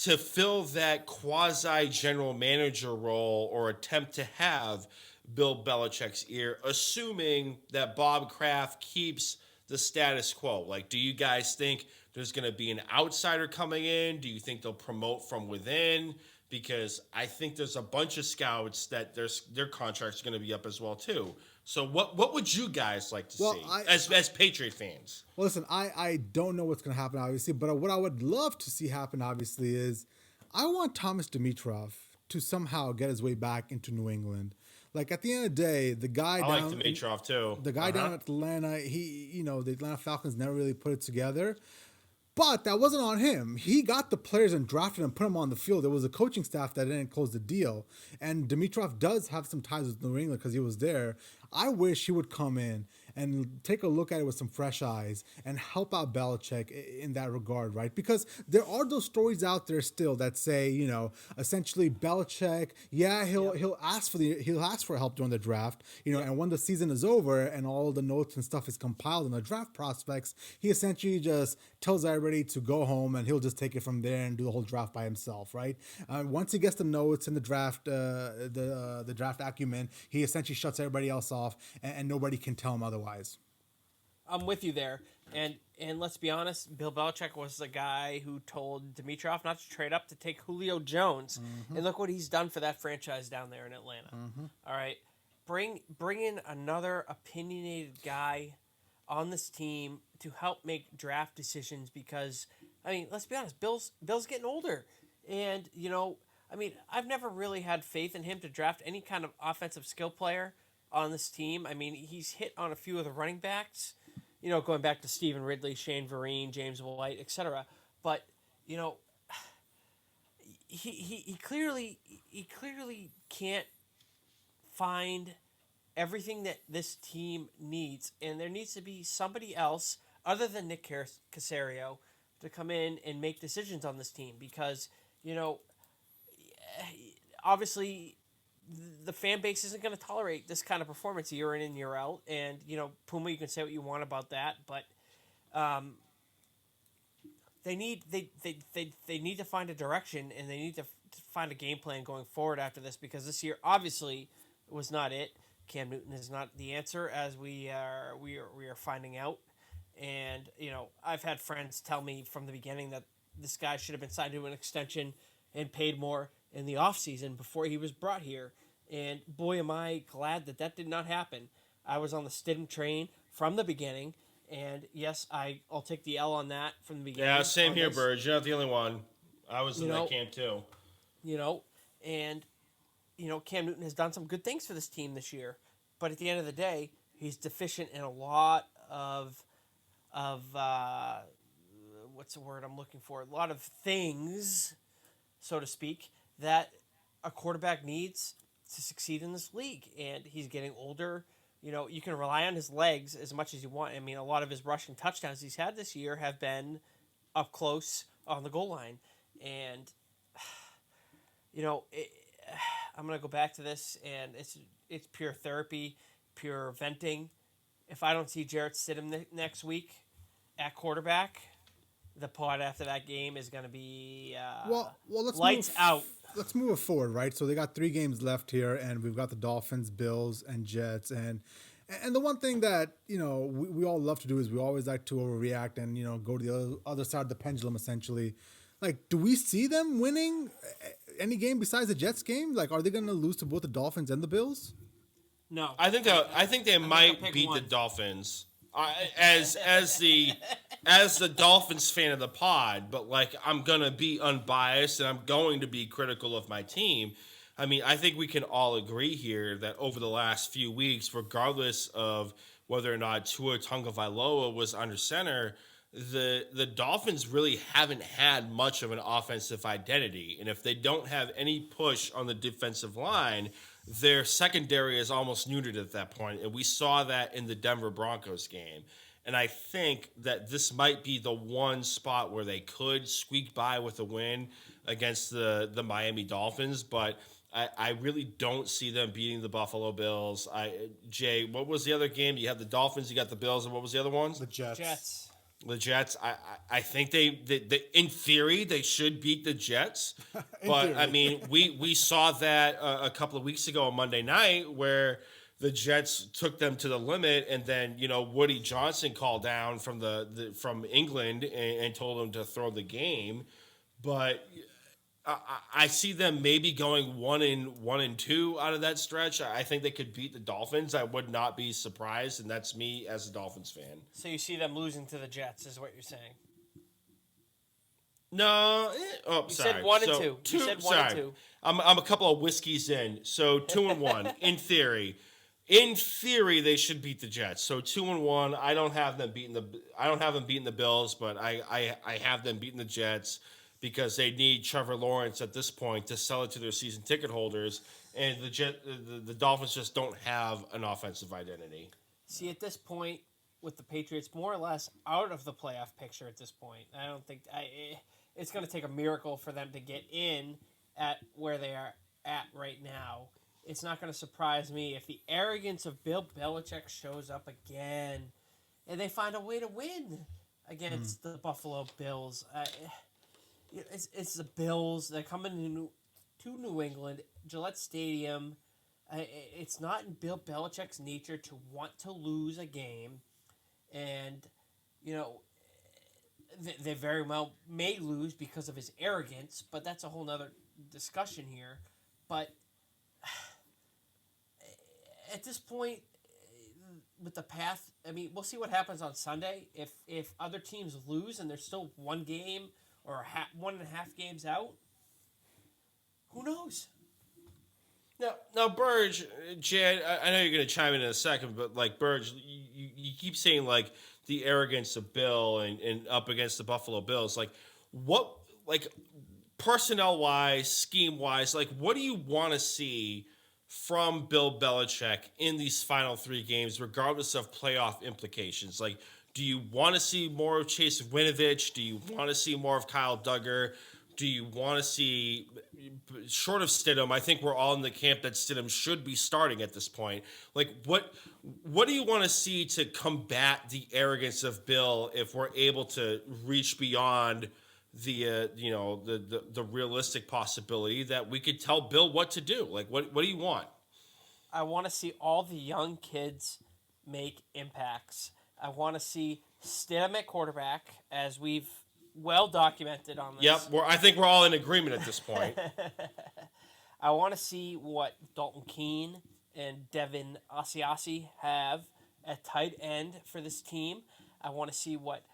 to fill that quasi-general manager role or attempt to have Bill Belichick's ear, assuming that Bob Kraft keeps the status quo? Like, do you guys think there's going to be an outsider coming in? Do you think they'll promote from within? Because I think there's a bunch of scouts that their contracts are going to be up as well too. So what would you guys like to see as Patriot fans? Well, listen, I don't know what's going to happen, obviously, but what I would love to see happen, obviously, is I want Thomas Dimitroff to somehow get his way back into New England. Like at the end of the day, the guy I like Dimitroff too. The guy down at Atlanta, the Atlanta Falcons never really put it together. But that wasn't on him. He got the players and drafted and put them on the field. There was a coaching staff that didn't close the deal. And Dimitroff does have some ties with New England because he was there. I wish he would come in and take a look at it with some fresh eyes and help out Belichick in that regard, right? Because there are those stories out there still that say, essentially Belichick, he'll ask for help during the draft, and when the season is over and all the notes and stuff is compiled on the draft prospects, he essentially just tells everybody to go home and he'll just take it from there and do the whole draft by himself, right? Once he gets the notes and the draft, the draft acumen, he essentially shuts everybody else off and nobody can tell him otherwise. I'm with you there. And let's be honest, Bill Belichick was the guy who told Dimitroff not to trade up to take Julio Jones. Mm-hmm. And look what he's done for that franchise down there in Atlanta. Mm-hmm. All right. Bring in another opinionated guy on this team to help make draft decisions because, let's be honest, Bill's getting older. And, I've never really had faith in him to draft any kind of offensive skill player on this team. He's hit on a few of the running backs, going back to Stephen Ridley, Shane Vereen, James White, etc. But, he clearly can't find everything that this team needs, and there needs to be somebody else other than Nick Caserio to come in and make decisions on this team because, obviously the fan base isn't going to tolerate this kind of performance year in and year out. And, Puma, you can say what you want about that, but they need to find a direction and they need to find a game plan going forward after this because this year obviously was not it. Cam Newton is not the answer as we are finding out. And, I've had friends tell me from the beginning that this guy should have been signed to an extension and paid more in the offseason before he was brought here. And boy, am I glad that that did not happen. I was on the Stidham train from the beginning. And yes, I'll take the L on that from the beginning. Yeah, same here, Burge. You're not the only one. I was in that camp too. And Cam Newton has done some good things for this team this year, but at the end of the day, he's deficient in a lot of what's the word I'm looking for? A lot of things, so to speak, that a quarterback needs to succeed in this league. And he's getting older. You can rely on his legs as much as you want. I mean, a lot of his rushing touchdowns he's had this year have been up close on the goal line. And, I'm going to go back to this, and it's pure therapy, pure venting. If I don't see Jarrett Stidham next week at quarterback, the pod after that game is going to be let's lights out. Let's move it forward, right? So they got 3 games left here, and we've got the Dolphins, Bills, and Jets. And the one thing that, we all love to do is we always like to overreact and, go to the other side of the pendulum, essentially. Like, do we see them winning any game besides the Jets game? Like, are they going to lose to both the Dolphins and the Bills? No. I think they might beat the Dolphins. As the Dolphins fan of the pod, but I'm gonna be unbiased and I'm going to be critical of my team. I mean, I think we can all agree here that over the last few weeks, regardless of whether or not Tua Tagovailoa was under center, the Dolphins really haven't had much of an offensive identity, and if they don't have any push on the defensive line, their secondary is almost neutered at that point, and we saw that in the Denver Broncos game. And I think that this might be the one spot where they could squeak by with a win against the Miami Dolphins, but I really don't see them beating the Buffalo Bills. Jay, what was the other game? You have the Dolphins, you got the Bills, and what was the other ones? The Jets. The Jets, I think they in theory they should beat the Jets, but I mean we saw that a couple of weeks ago on Monday night where the Jets took them to the limit, and then Woody Johnson called down from England and told them to throw the game, but I see them maybe going 1-2 out of that stretch. I think they could beat the Dolphins. I would not be surprised, and that's me as a Dolphins fan. So you see them losing to the Jets, is what you're saying? No. You sorry. said 1-2. You said 1-2. I'm a couple of whiskeys in, so 2-1 in theory. In theory, they should beat the Jets. So 2-1. I don't have them beating the Bills, but I have them beating the Jets, because they need Trevor Lawrence at this point to sell it to their season ticket holders, and the Dolphins just don't have an offensive identity. See, at this point, with the Patriots more or less out of the playoff picture at this point, I don't think it's going to take a miracle for them to get in at where they are at right now. It's not going to surprise me if the arrogance of Bill Belichick shows up again and they find a way to win against the Buffalo Bills. It's the Bills. They're coming to New England, Gillette Stadium. It's not in Bill Belichick's nature to want to lose a game. And, they very well may lose because of his arrogance, but that's a whole nother discussion here. But at this point, with the path, I mean, we'll see what happens on Sunday. If other teams lose and there's still one game or 1.5 games out, who knows? Now, Burge, Jay, I know you're going to chime in a second, but Burge, you keep saying the arrogance of Bill and up against the Buffalo Bills. What personnel wise, scheme wise, what do you want to see from Bill Belichick in these final 3 games, regardless of playoff implications? Do you want to see more of Chase Winovich? Do you want to see more of Kyle Duggar? Do you want to see, short of Stidham, I think we're all in the camp that Stidham should be starting at this point. What do you want to see to combat the arrogance of Bill if we're able to reach beyond the realistic possibility that we could tell Bill what to do? What do you want? I want to see all the young kids make impacts. I want to see Stidham at quarterback, as we've well documented on this. Yep, I think we're all in agreement at this point. I want to see what Dalton Keene and Devin Asiasi have at tight end for this team. I want to see what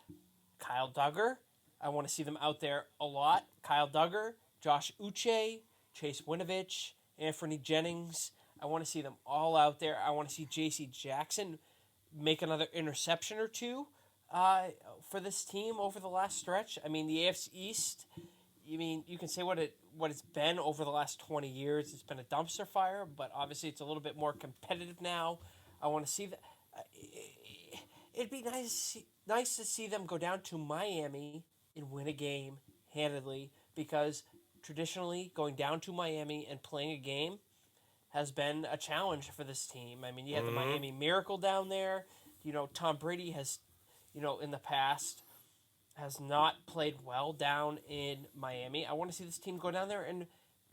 Kyle Duggar. I want to see them out there a lot. Kyle Duggar, Josh Uche, Chase Winovich, Anthony Jennings. I want to see them all out there. I want to see J.C. Jackson make another interception or two for this team over the last stretch. I mean, the AFC East, you can say what it's been over the last 20 years. It's been a dumpster fire, but obviously it's a little bit more competitive now. I want to see that. It'd be nice to see them go down to Miami and win a game handedly, because traditionally going down to Miami and playing a game has been a challenge for this team. I mean, you have the Miami Miracle down there. Tom Brady has, in the past, has not played well down in Miami. I want to see this team go down there and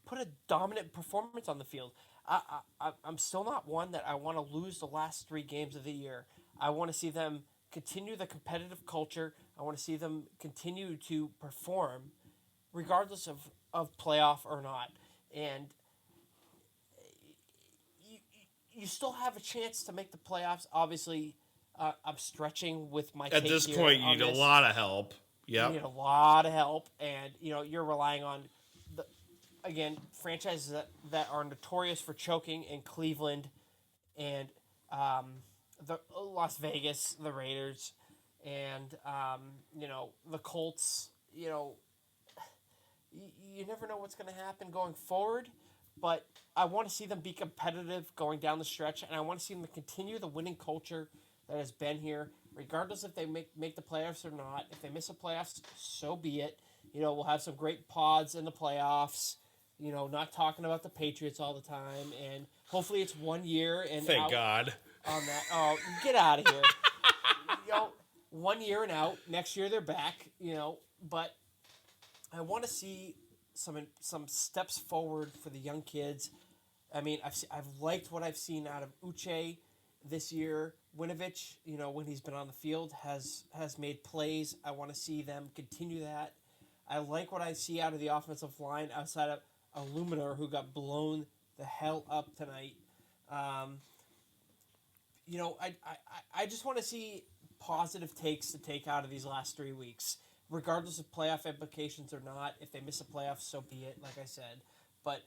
put a dominant performance on the field. I'm still not one that I want to lose the last 3 games of the year. I want to see them continue the competitive culture. I want to see them continue to perform regardless of playoff or not. And you still have a chance to make the playoffs. Obviously, I'm stretching with my at take this here point. You on need a this. lot of help. Yeah, You need a lot of help, and you're relying on franchises that are notorious for choking in Cleveland and the Las Vegas, the Raiders, and the Colts. You never know what's going to happen going forward, but I want to see them be competitive going down the stretch, and I want to see them continue the winning culture that has been here, regardless if they make the playoffs or not. If they miss the playoffs, so be it. We'll have some great pods in the playoffs. Not talking about the Patriots all the time, and hopefully it's 1 year and thank out God. on that. Oh, get out of here. 1 year and out. Next year they're back. But I want to see some steps forward for the young kids. I mean, I've liked what I've seen out of Uche this year. Winovich, when he's been on the field, has made plays. I want to see them continue that. I like what I see out of the offensive line outside of Illuminor, who got blown the hell up tonight. I just want to see positive takes to take out of these last 3 weeks, regardless of playoff implications or not. If they miss a playoff, so be it, like I said. But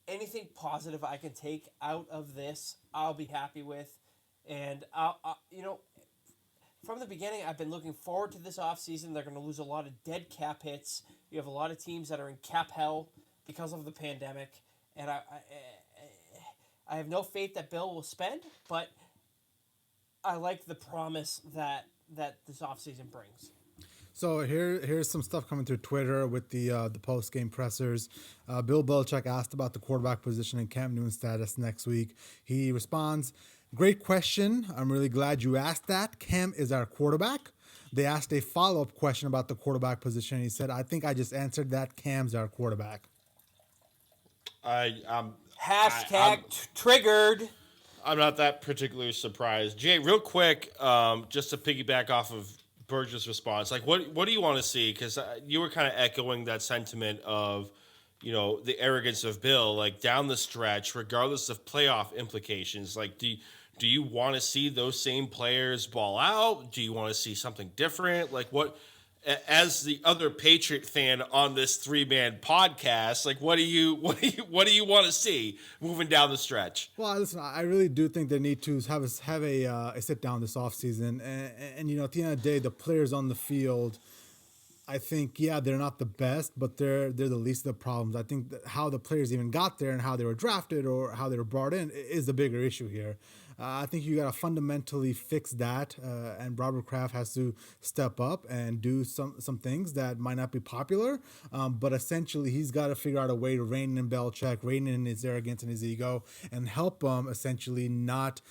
anything positive I can take out of this, I'll be happy with. And, from the beginning, I've been looking forward to this offseason. They're going to lose a lot of dead cap hits. You have a lot of teams that are in cap hell because of the pandemic. And I have no faith that Bill will spend, but I like the promise that this offseason brings. So here's some stuff coming through Twitter with the post-game pressers. Bill Belichick asked about the quarterback position and Cam Newton's status next week. He responds, "Great question. I'm really glad you asked that. Cam is our quarterback." They asked a follow-up question about the quarterback position. He said, "I think I just answered that. Cam's our quarterback." Triggered. I'm not that particularly surprised. Jay, real quick, just to piggyback off of Burgess' response, like what do you want to see? Because you were kind of echoing that sentiment of, the arrogance of Bill, like down the stretch, regardless of playoff implications. Like, do you want to see those same players ball out? Do you want to see something different? Like, what? As the other Patriot fan on this 3-man podcast, like what do you want to see moving down the stretch? Well, listen, I really do think they need to have a sit down this offseason. And at the end of the day, the players on the field, I think, they're not the best, but they're the least of the problems. I think that how the players even got there and how they were drafted or how they were brought in is the bigger issue here. I think you got to fundamentally fix that, and Robert Kraft has to step up and do some things that might not be popular, but essentially he's got to figure out a way to rein in Belichick, rein in his arrogance and his ego, and help him essentially not,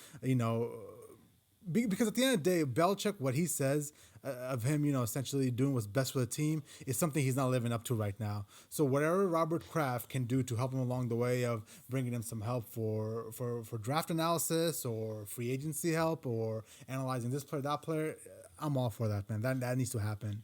because at the end of the day, Belichick, what he says of him, essentially doing what's best for the team is something he's not living up to right now. So whatever Robert Kraft can do to help him along the way of bringing him some help for draft analysis or free agency help or analyzing this player, that player, I'm all for that, man. That needs to happen.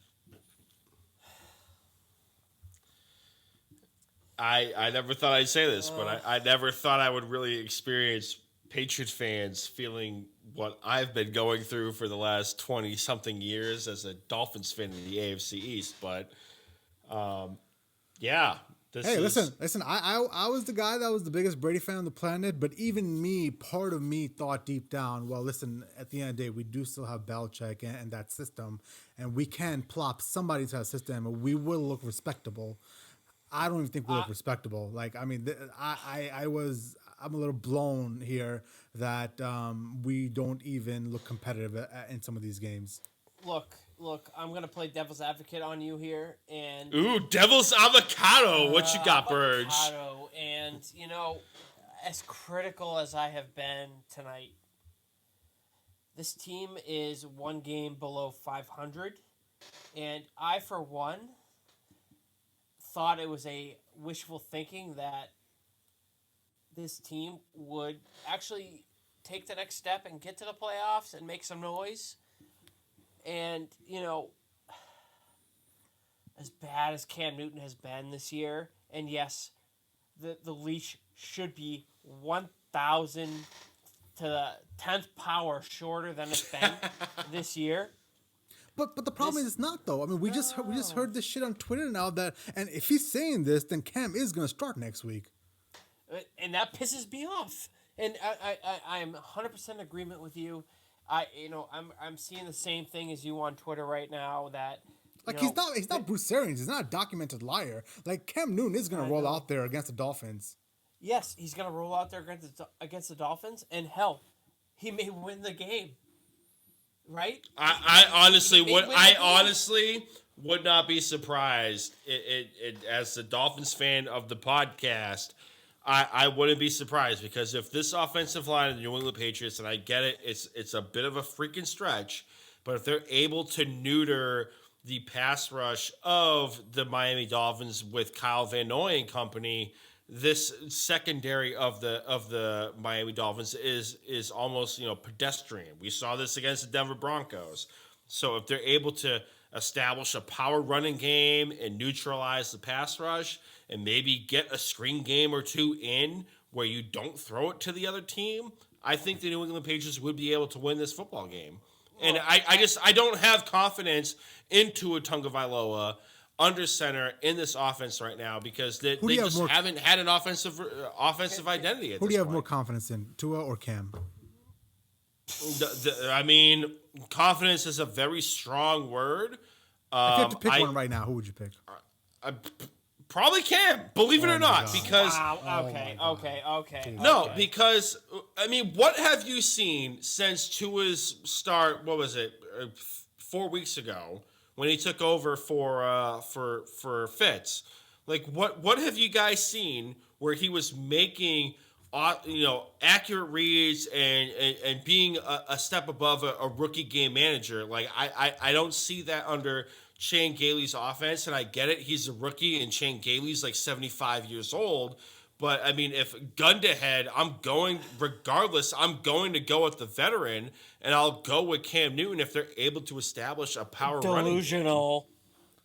I never thought I'd say this, but I never thought I would really experience Patriots fans feeling what I've been going through for the last 20-something years as a Dolphins fan in the AFC East. But, yeah. Listen. I was the guy that was the biggest Brady fan on the planet, but even me, part of me thought deep down, well, listen, at the end of the day, we do still have Belichick and that system, and we can plop somebody into that system, and we will look respectable. I don't even think we look respectable. Like, I mean, I'm a little blown here that we don't even look competitive in some of these games. Look, I'm gonna play devil's advocate on you here, and ooh, devil's avocado. What you got, Burge? Avocado, and as critical as I have been tonight, this team is one game below 500, and I, for one, thought it was a wishful thinking that this team would actually take the next step and get to the playoffs and make some noise. And, as bad as Cam Newton has been this year, and yes, the leash should be 1,000 to the 10th power shorter than it's been this year. But the problem is it's not, though. I mean, we just heard this shit on Twitter now and if he's saying this, then Cam is going to start next week. And that pisses me off. And I'm 100% in agreement with you. I'm seeing the same thing as you on Twitter right now that he's not Bruce Arians. He's not a documented liar. Like, Cam Newton is going to roll out there against the Dolphins. Yes, he's going to roll out there against the Dolphins, and hell, he may win the game. Right? I honestly would not be surprised as the Dolphins fan of the podcast. I wouldn't be surprised because if this offensive line of the New England Patriots, and I get it, it's a bit of a freaking stretch, but if they're able to neuter the pass rush of the Miami Dolphins with Kyle Van Noy and company, this secondary of the Miami Dolphins is almost pedestrian. We saw this against the Denver Broncos. So if they're able to establish a power running game and neutralize the pass rush and maybe get a screen game or two in where you don't throw it to the other team, I think the New England Patriots would be able to win this football game. And I don't have confidence in Tua Tagovailoa under center in this offense right now because they just haven't had an offensive identity. Who do you have more confidence in, Tua or Cam? I mean, confidence is a very strong word. If you have to pick one right now, who would you pick? Probably Cam, believe it or not, God. because Okay. No, because I mean, what have you seen since Tua's start? What was it? 4 weeks ago when he took over for Fitz. Like, what have you guys seen where he was making accurate reads and being a step above a rookie game manager? Like, I don't see that under Shane Gailey's offense, and I get it. He's a rookie, and Shane Gailey's like 75 years old. But, I mean, if gun to head, I'm going to go with the veteran, and I'll go with Cam Newton if they're able to establish a power running.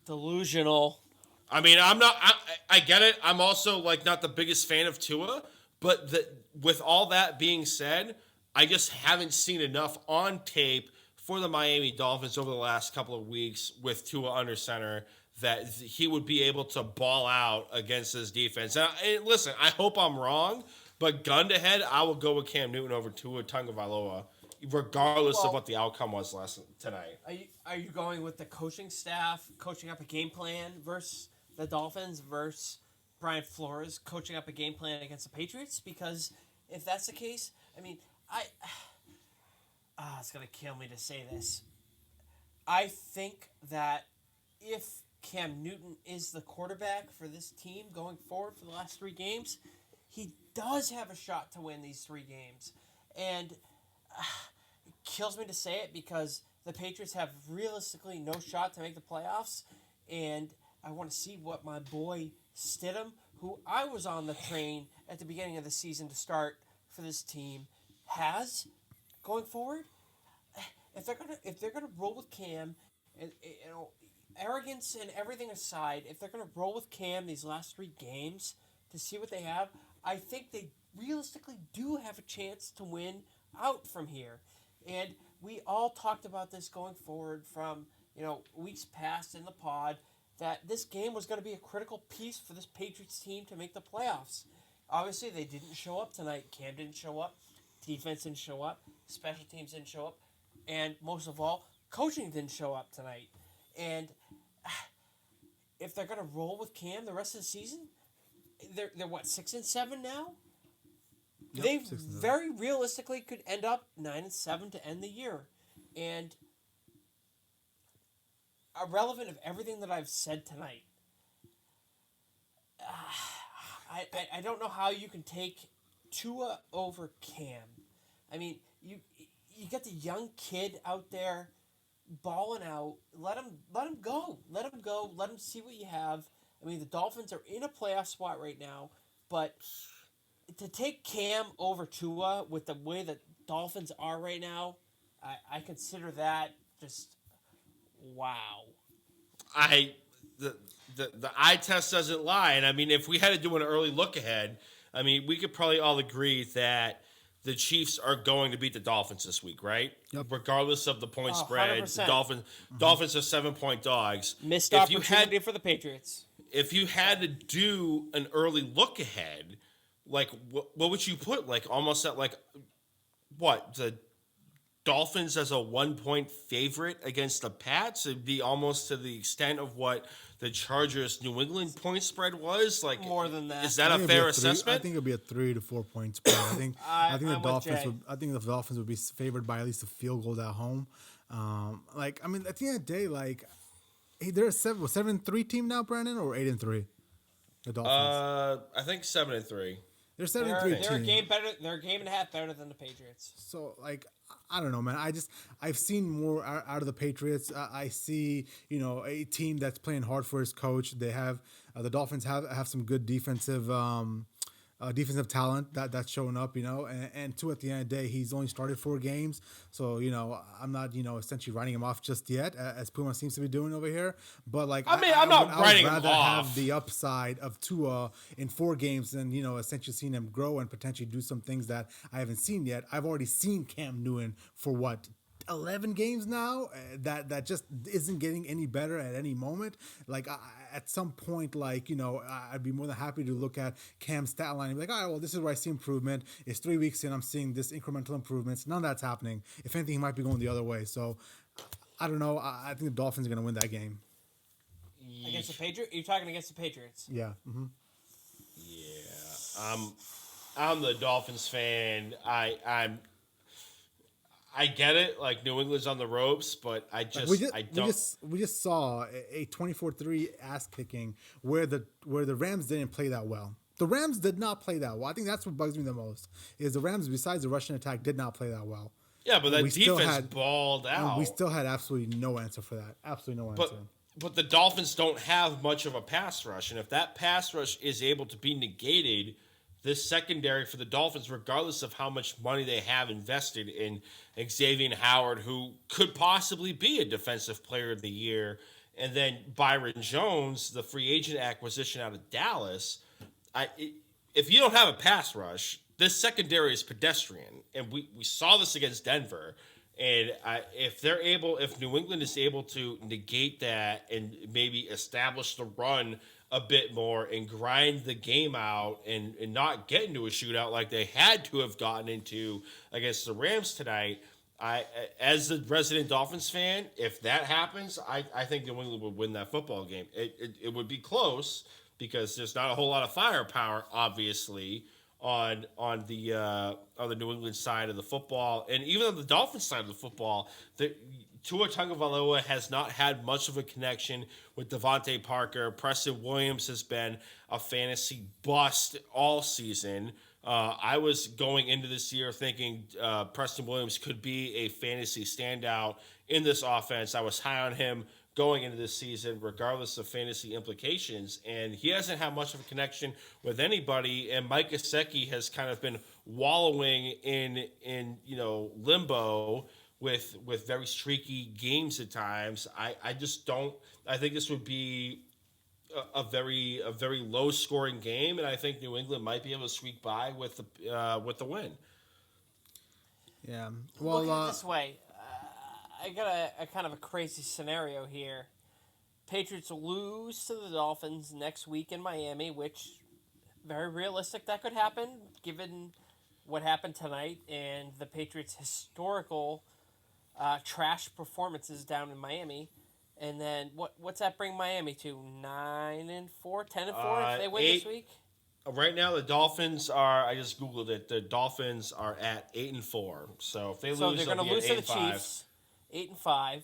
Delusional. I mean, I get it. I'm also, like, not the biggest fan of Tua, but with all that being said, I just haven't seen enough on tape for the Miami Dolphins over the last couple of weeks with Tua under center that he would be able to ball out against this defense. And listen, I hope I'm wrong, but gun to head, I will go with Cam Newton over Tua Tagovailoa, regardless of what the outcome was tonight. Are you going with the coaching staff coaching up a game plan versus the Dolphins versus Brian Flores coaching up a game plan against the Patriots? Because if that's the case, I mean, it's going to kill me to say this. I think that if Cam Newton is the quarterback for this team going forward for the last 3 games, he does have a shot to win these 3 games. And, kills me to say it because the Patriots have realistically no shot to make the playoffs, and I want to see what my boy Stidham, who I was on the train at the beginning of the season to start for this team, has going forward. If they're gonna roll with Cam, and arrogance and everything aside, if they're gonna roll with Cam these last 3 games to see what they have, I think they realistically do have a chance to win out from here. And we all talked about this going forward from weeks past in the pod that this game was going to be a critical piece for this Patriots team to make the playoffs. Obviously, they didn't show up tonight. Cam didn't show up. Defense didn't show up. Special teams didn't show up. And most of all, coaching didn't show up tonight. And if they're going to roll with Cam the rest of the season, they're what, 6-7 now? Yep, They 6-7. very realistically could end up 9-7 to end the year. And irrelevant of everything that I've said tonight, I don't know how you can take Tua over Cam. I mean, you get the young kid out there balling out. Let him go. Let him go. Let him see what you have. I mean, the Dolphins are in a playoff spot right now, but to take Cam over Tua with the way the Dolphins are right now, I consider that just wow. The eye test doesn't lie, and I mean, if we had to do an early look ahead, I mean, we could probably all agree that the Chiefs are going to beat the Dolphins this week, right? Yep. Regardless of the point spread, 100%. the Dolphins are 7-point dogs. Missed If opportunity for the Patriots. If you had to do an early look ahead, like what would you put? Like almost at like what, the Dolphins as a 1-point favorite against the Pats? It'd be almost to the extent of what the Chargers New England point spread was. Like More than that. Is that a fair I assessment? think it'll be a 3 to 4 point spread. I think I'm with Jay. the Dolphins would be favored by at least a field goal at home. Like I mean, at the end of the day, like hey, they're a 7-3 team now, Brandon, or 8-3. The Dolphins. I think 7-3. They're They're 7-3 a team. game better. They're a game and a half better than the Patriots. So like I don't know, man. I've seen more out of the Patriots. I see a team that's playing hard for his coach. They have the Dolphins have some good defensive talent that's showing up. And two, at the end of the day, he's only started 4 games, so I'm not essentially writing him off just yet, as Puma seems to be doing over here. But like I mean, I'm not writing him I would rather off. have the upside of Tua in 4 games than essentially seeing him grow and potentially do some things that I haven't seen yet. I've already seen Cam Newton for what, 11 games now, that just isn't getting any better at any moment. Like at some point, like I'd be more than happy to look at Cam's stat line and be like, all right, well, this is where I see improvement. It's 3 weeks in, I'm seeing this incremental improvements. None of that's happening. If anything, he might be going the other way. So I don't know. I think the Dolphins are going to win that game. Against the Patriots? You're talking against the Patriots. Yeah. Mm-hmm. Yeah. I'm the Dolphins fan. I get it, like New England's on the ropes, but I don't. We just saw a 24-3 ass kicking where the Rams didn't play that well. The Rams did not play that well. I think that's what bugs me the most is the Rams, besides the Russian attack, did not play that well. Yeah, but that defense balled out. We still had absolutely no answer for that. Absolutely no answer. But the Dolphins don't have much of a pass rush, and if that pass rush is able to be negated, this secondary for the Dolphins, regardless of how much money they have invested in Xavier Howard, who could possibly be a defensive player of the year, and then Byron Jones, the free agent acquisition out of Dallas, if you don't have a pass rush, this secondary is pedestrian, and we saw this against Denver. And if New England is able to negate that and maybe establish the run a bit more and grind the game out and not get into a shootout like they had to have gotten into against the Rams tonight, as the resident Dolphins fan, if that happens, I think New England would win that football game. It would be close because there's not a whole lot of firepower, obviously, on the New England side of the football, and even on the Dolphins side of the football, Tua Tagovailoa has not had much of a connection with Devontae Parker. Preston Williams has been a fantasy bust all season. I was going into this year thinking Preston Williams could be a fantasy standout in this offense. I was high on him going into this season, regardless of fantasy implications. And he hasn't had much of a connection with anybody. And Mike Gesicki has kind of been wallowing in limbo with very streaky games at times. I just don't. I think this would be a very low scoring game, and I think New England might be able to squeak by with the win. Yeah. Well, look at it this way. I got a kind of a crazy scenario here. Patriots lose to the Dolphins next week in Miami, which very realistic that could happen given what happened tonight and the Patriots' historical trash performances down in Miami. And then what's that bring Miami to? 9-4, 10-4 if they win this week? Right now, the Dolphins are. I just googled it. The Dolphins are at 8-4. So if they lose, they're going to lose to the Chiefs. 8-5.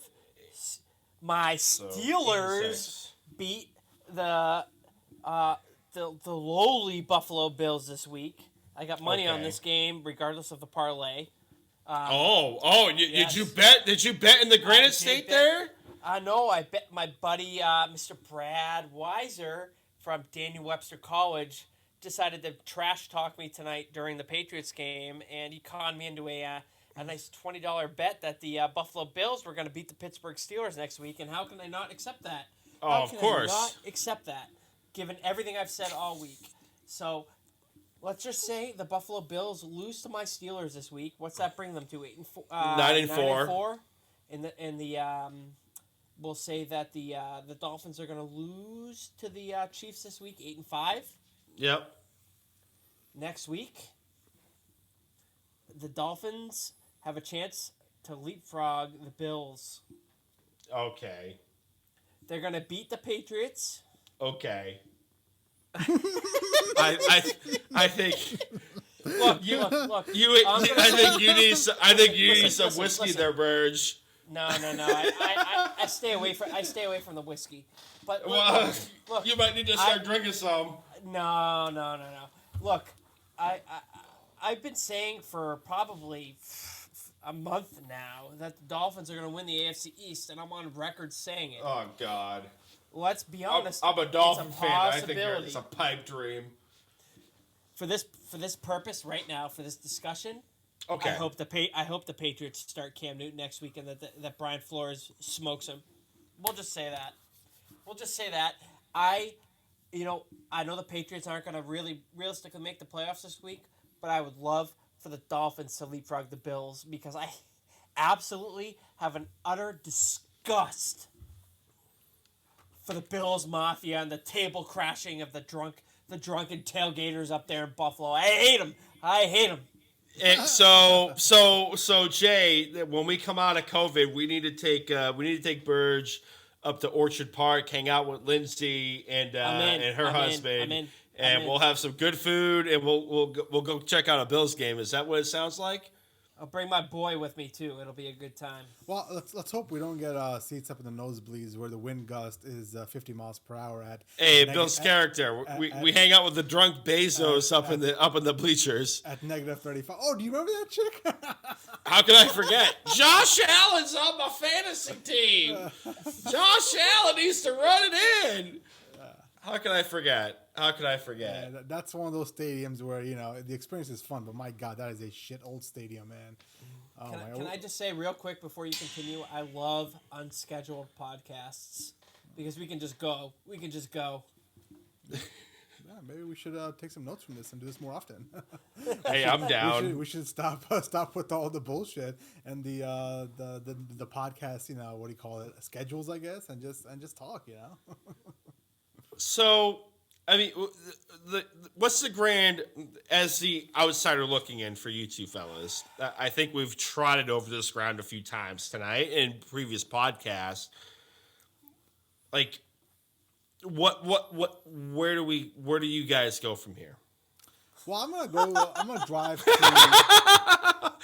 My Steelers beat the lowly Buffalo Bills this week. I got money on this game, regardless of the parlay. Did you bet? Did you bet in the Granite State there? No, I bet my buddy, Mr. Brad Weiser from Daniel Webster College, decided to trash talk me tonight during the Patriots game, and he conned me into a nice $20 bet that the Buffalo Bills were going to beat the Pittsburgh Steelers next week. And how can I not accept that? Oh, of course. I not accept that, given everything I've said all week? So let's just say the Buffalo Bills lose to my Steelers this week. What's that bring them to? 8-4. 9-4. In the we'll say that the Dolphins are going to lose to the Chiefs this week, 8-5. Yep. Next week, the Dolphins have a chance to leapfrog the Bills. Okay. They're going to beat the Patriots. Okay. I think. Look. I think you need some whiskey there, Burge. No. I stay away from the whiskey. But look, you might need to start drinking some. No. Look, I've been saying for probably a month now that the Dolphins are going to win the AFC East, and I'm on record saying it. Oh God. Let's be honest. I'm a Dolphin fan. I think it's a pipe dream. For this purpose right now, for this discussion, okay. I hope the Patriots start Cam Newton next week and that Brian Flores smokes him. We'll just say that. I know the Patriots aren't going to really realistically make the playoffs this week, but I would love for the Dolphins to leapfrog the Bills because I absolutely have an utter disgust for the Bills Mafia and the table crashing of the drunken tailgaters up there in Buffalo. I hate them. And so Jay, when we come out of COVID, we need to take Burge up to Orchard Park, hang out with Lindsay and her husband, and we'll have some good food, and we'll go check out a Bills game. Is that what it sounds like? I'll bring my boy with me too. It'll be a good time. Well, let's hope we don't get seats up in the nosebleeds where the wind gust is 50 miles per hour at. Hey, Bill's character. We hang out with the drunk Bezos up in the bleachers at -35. Oh, do you remember that chick? How can I forget? Josh Allen's on my fantasy team. Josh Allen needs to run it in. How can I forget? Yeah, that's one of those stadiums where, the experience is fun, but my God, that is a shit old stadium, man. Can I just say real quick before you continue, I love unscheduled podcasts because we can just go. Yeah, maybe we should take some notes from this and do this more often. Hey, I'm down. We should stop with all the bullshit and the podcast, what do you call it? Schedules, I guess, and just talk, So, I mean, what's the grand, as the outsider looking in for you two fellas? I think we've trotted over this ground a few times tonight in previous podcasts. Like, where do you guys go from here? Well, I'm gonna drive to.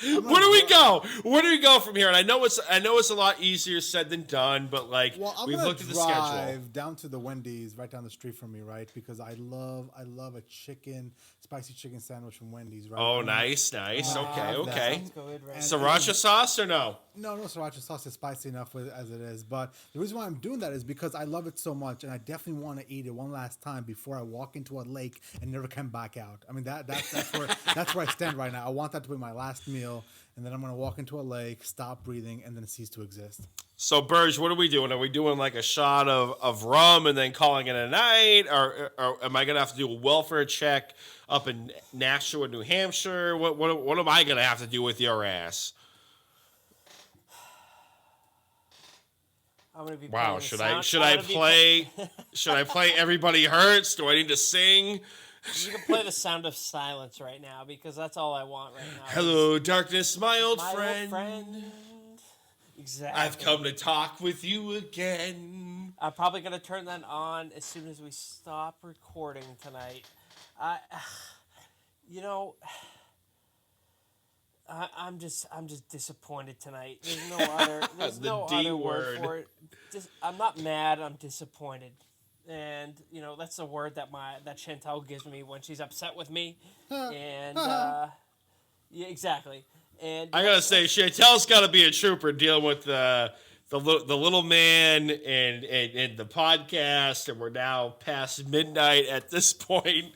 Where do we go? go? Where do we go from here? And I know it's a lot easier said than done, but like I'm we've gonna looked at the schedule. drive down to the Wendy's right down the street from me, right? Because I love a spicy chicken sandwich from Wendy's, right? Oh, nice. Okay. Sounds good, right? Sriracha sauce or no? No sriracha sauce is spicy enough as it is. But the reason why I'm doing that is because I love it so much, and I definitely want to eat it one last time before I walk into a lake and never come back out. I mean that's where I stand right now. I want that to be my last meal, and then I'm gonna walk into a lake, stop breathing, and then cease to exist. So, Burge, what are we doing? Are we doing like a shot of rum and then calling it a night? Or am I going to have to do a welfare check up in Nashua, New Hampshire? What am I going to have to do with your ass? I'm gonna be wow, should I play Everybody Hurts? Do I need to sing? You can play the sound of silence right now because that's all I want right now. Hello, darkness, my old My friend. old friend. Exactly. I've come to talk with you again. I'm probably gonna turn that on as soon as we stop recording tonight. I'm just disappointed tonight. There's no other word for it. I'm not mad. I'm disappointed, and that's the word that Chantel gives me when she's upset with me. And yeah, exactly. And I gotta say, Chantel's got to be a trooper dealing with the little man and the podcast, and we're now past midnight at this point.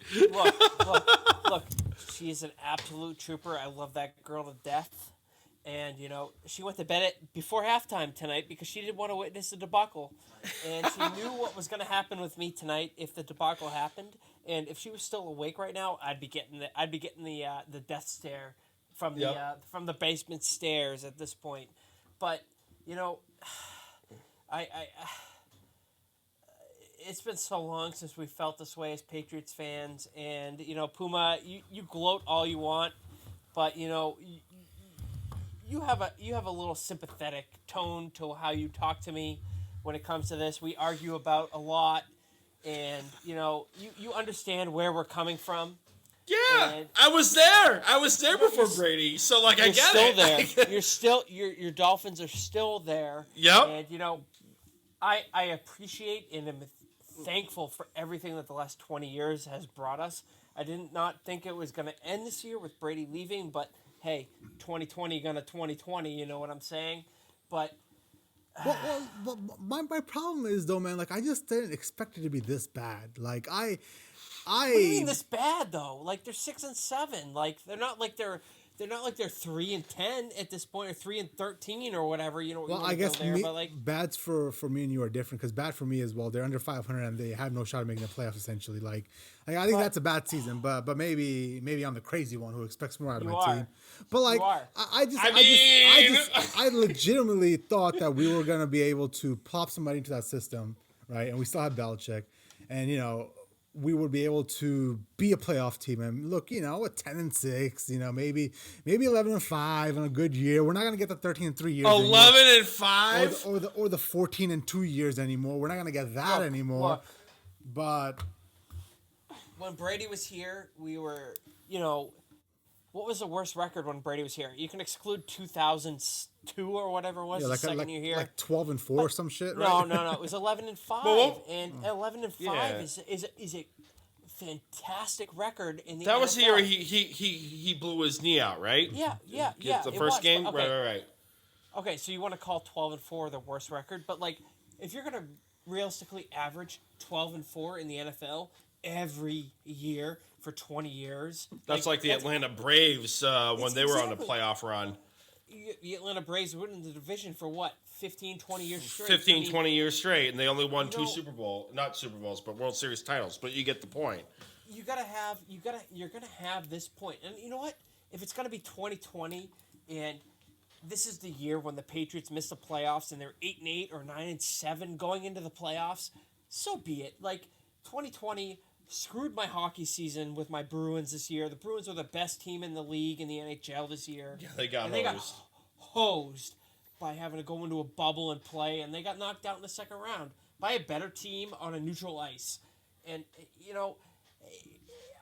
Look, she is an absolute trooper. I love that girl to death. And, she went to bed before halftime tonight because she didn't want to witness the debacle. And she knew what was going to happen with me tonight if the debacle happened. And if she was still awake right now, I'd be getting the death stare from the basement stairs at this point. But, it's been so long since we felt this way as Patriots fans, and Puma, you gloat all you want, but you have a little sympathetic tone to how you talk to me when it comes to this. We argue about a lot, and you understand where we're coming from. Yeah, and I was there. I was there before Brady, so I get still it. There. You're still your Dolphins are still there. Yep. And I appreciate and am thankful for everything that the last 20 years has brought us. I did not think it was going to end this year with Brady leaving, but hey, 2020 gonna 2020. You know what I'm saying? But. But my problem is though, man. Like I just didn't expect it to be this bad. Like I. What do you mean this bad though? Like they're 6-7. Like they're not like they're 3-10 at this point, or 3-13 or whatever. Well, I guess bad's for me and you are different because bad for me is they're under 500 and they have no shot of making the playoffs essentially. Like I think that's a bad season, but maybe I'm the crazy one who expects more out of my team. But like I legitimately thought that we were gonna be able to plop somebody into that system, right? And we still have Belichick, and we would be able to be a playoff team and look, a 10-6, maybe 11-5 on a good year. We're not gonna get the 13-3 years. 11-5, or the 14-2 years anymore. We're not gonna get that anymore. But when Brady was here, we were, what was the worst record when Brady was here? You can exclude 2002 or whatever it was, the second year here. Like 12-4 or some shit, right? No. It was 11-5, and 11-5 is a fantastic record in the NFL. That was the year he blew his knee out, right? Yeah. The first game, okay. Right. Okay, so you want to call 12-4 the worst record, but like, if you're gonna realistically average 12-4 in the NFL every year for 20 years. That's like the Atlanta Braves when they were on a playoff run. The Atlanta Braves were in the division for what, 15, 20 years straight? 20 years straight, and they only won two not Super Bowls, but World Series titles. But you get the point. You're gonna have this point. And you know what? If it's gonna be 2020 and this is the year when the Patriots miss the playoffs and they're 8-8 or 9-7 going into the playoffs, so be it. Like 2020 screwed my hockey season with my Bruins this year. The Bruins are the best team in the league in the NHL this year. Yeah, they got hosed by having to go into a bubble and play, and they got knocked out in the second round by a better team on a neutral ice. And,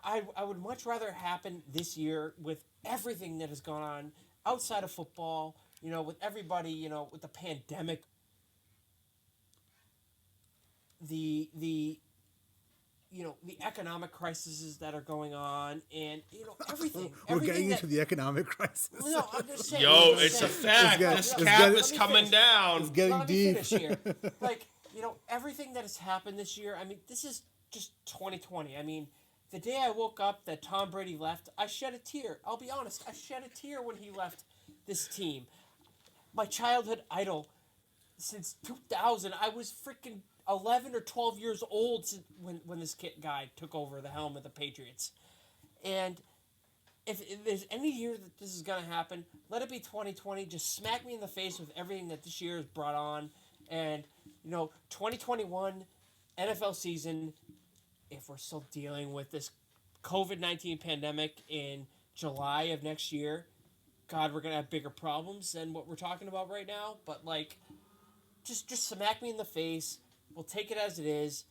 I would much rather it happen this year with everything that has gone on outside of football, with everybody, with the pandemic, the the economic crises that are going on, and everything. We're getting into the economic crisis. No, I'm just saying. Yo, it's a fact. This cap is coming down. It's getting Let me deep. finish here. Like, everything that has happened this year. I mean, this is just 2020. I mean, the day I woke up that Tom Brady left, I shed a tear. I'll be honest. I shed a tear when he left this team. My childhood idol since 2000. I was freaking 11 or 12 years old when this guy took over the helm of the Patriots. And if there's any year that this is going to happen, let it be 2020. Just smack me in the face with everything that this year has brought on. And, 2021 NFL season, if we're still dealing with this COVID-19 pandemic in July of next year, God, we're going to have bigger problems than what we're talking about right now. But, just smack me in the face. We'll take it as it is.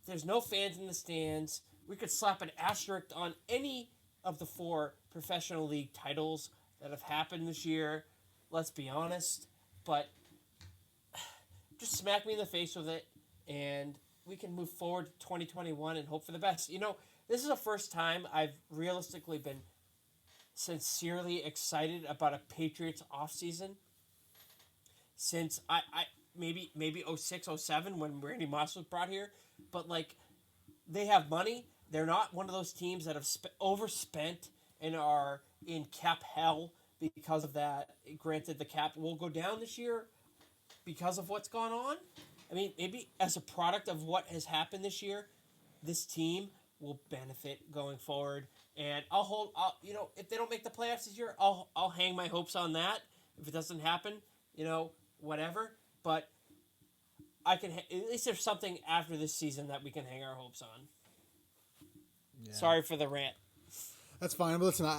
There's no fans in the stands. We could slap an asterisk on any of the 4 professional league titles that have happened this year. Let's be honest. But just smack me in the face with it, and we can move forward to 2021 and hope for the best. This is the first time I've realistically been sincerely excited about a Patriots offseason since I maybe 06, 07 when Randy Moss was brought here. But, they have money. They're not one of those teams that have overspent and are in cap hell because of that. Granted, the cap will go down this year because of what's gone on. I mean, maybe as a product of what has happened this year, this team will benefit going forward. And if they don't make the playoffs this year, I'll hang my hopes on that. If it doesn't happen, whatever. But at least there's something after this season that we can hang our hopes on. Yeah. Sorry for the rant. That's fine. But listen,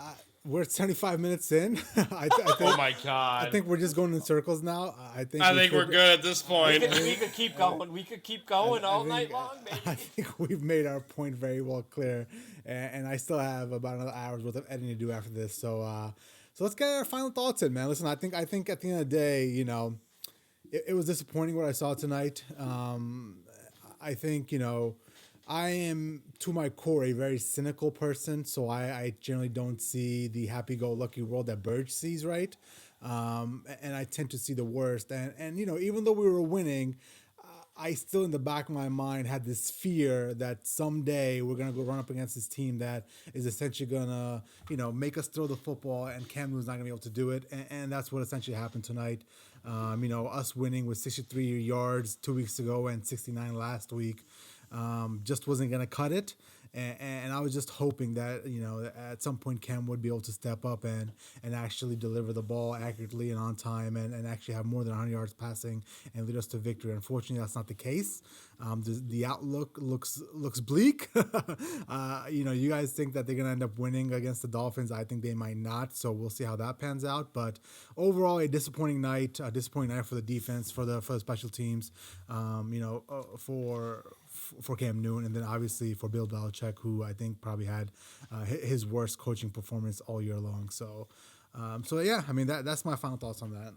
we're 75 minutes in. I think, oh my God! I think we're just going in circles now. I think we're good at this point. We could keep going. We could keep going all night long, baby. I think we've made our point very well clear, and I still have about another hour's worth of editing to do after this. So let's get our final thoughts in, man. Listen, I think at the end of the day, it was disappointing what I saw tonight. I think, I am, to my core, a very cynical person, so I generally don't see the happy-go-lucky world that Burge sees, right? And I tend to see the worst. And even though we were winning, I still, in the back of my mind, had this fear that someday we're going to go run up against this team that is essentially going to, make us throw the football, and Cam Newton's not going to be able to do it. And that's what essentially happened tonight. Us winning with 63 yards 2 weeks ago and 69 last week just wasn't going to cut it. And I was just hoping that, at some point Cam would be able to step up and actually deliver the ball accurately and on time and actually have more than 100 yards passing and lead us to victory. Unfortunately, that's not the case. The outlook looks bleak. You guys think that they're going to end up winning against the Dolphins. I think they might not, so we'll see how that pans out. But overall, a disappointing night for the defense, for the special teams, for Cam Newton, and then obviously for Bill Belichick, who I think probably had his worst coaching performance all year long. So yeah, I mean that's my final thoughts on that.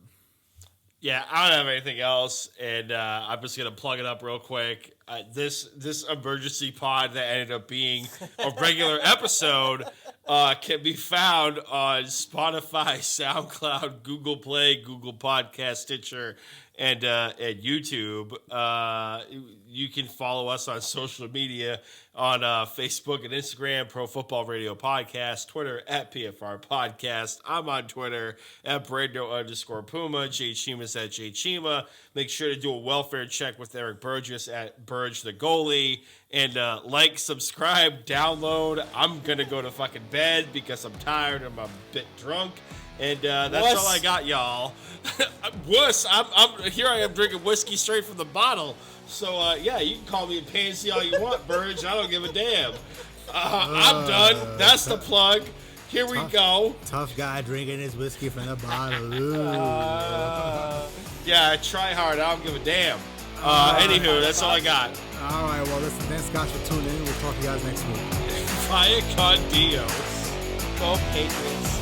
Yeah, I don't have anything else, and I'm just gonna plug it up real quick. This emergency pod that ended up being a regular episode can be found on Spotify, SoundCloud, Google Play, Google Podcast, Stitcher, and YouTube. You can follow us on social media on Facebook and Instagram, Pro Football Radio Podcast, Twitter at PFR Podcast. I'm on Twitter at Brando_Puma. Jay Cheema's at Jay Cheema. Make sure to do a welfare check with Eric Burgess at Burge the Goalie. And subscribe, download. I'm going to go to fucking bed because I'm tired. I'm a bit drunk. And that's all I got, y'all. Wuss. Here I am drinking whiskey straight from the bottle. So, you can call me a pansy all you want, Burge. I don't give a damn. I'm done. That's the plug. Here we go. Tough guy drinking his whiskey from the bottle. Yeah, try hard. I don't give a damn. Anywho, that's all I got. All right, well, listen, thanks, guys, for tuning in. We'll talk to you guys next week. Via con Dios. Go Patriots.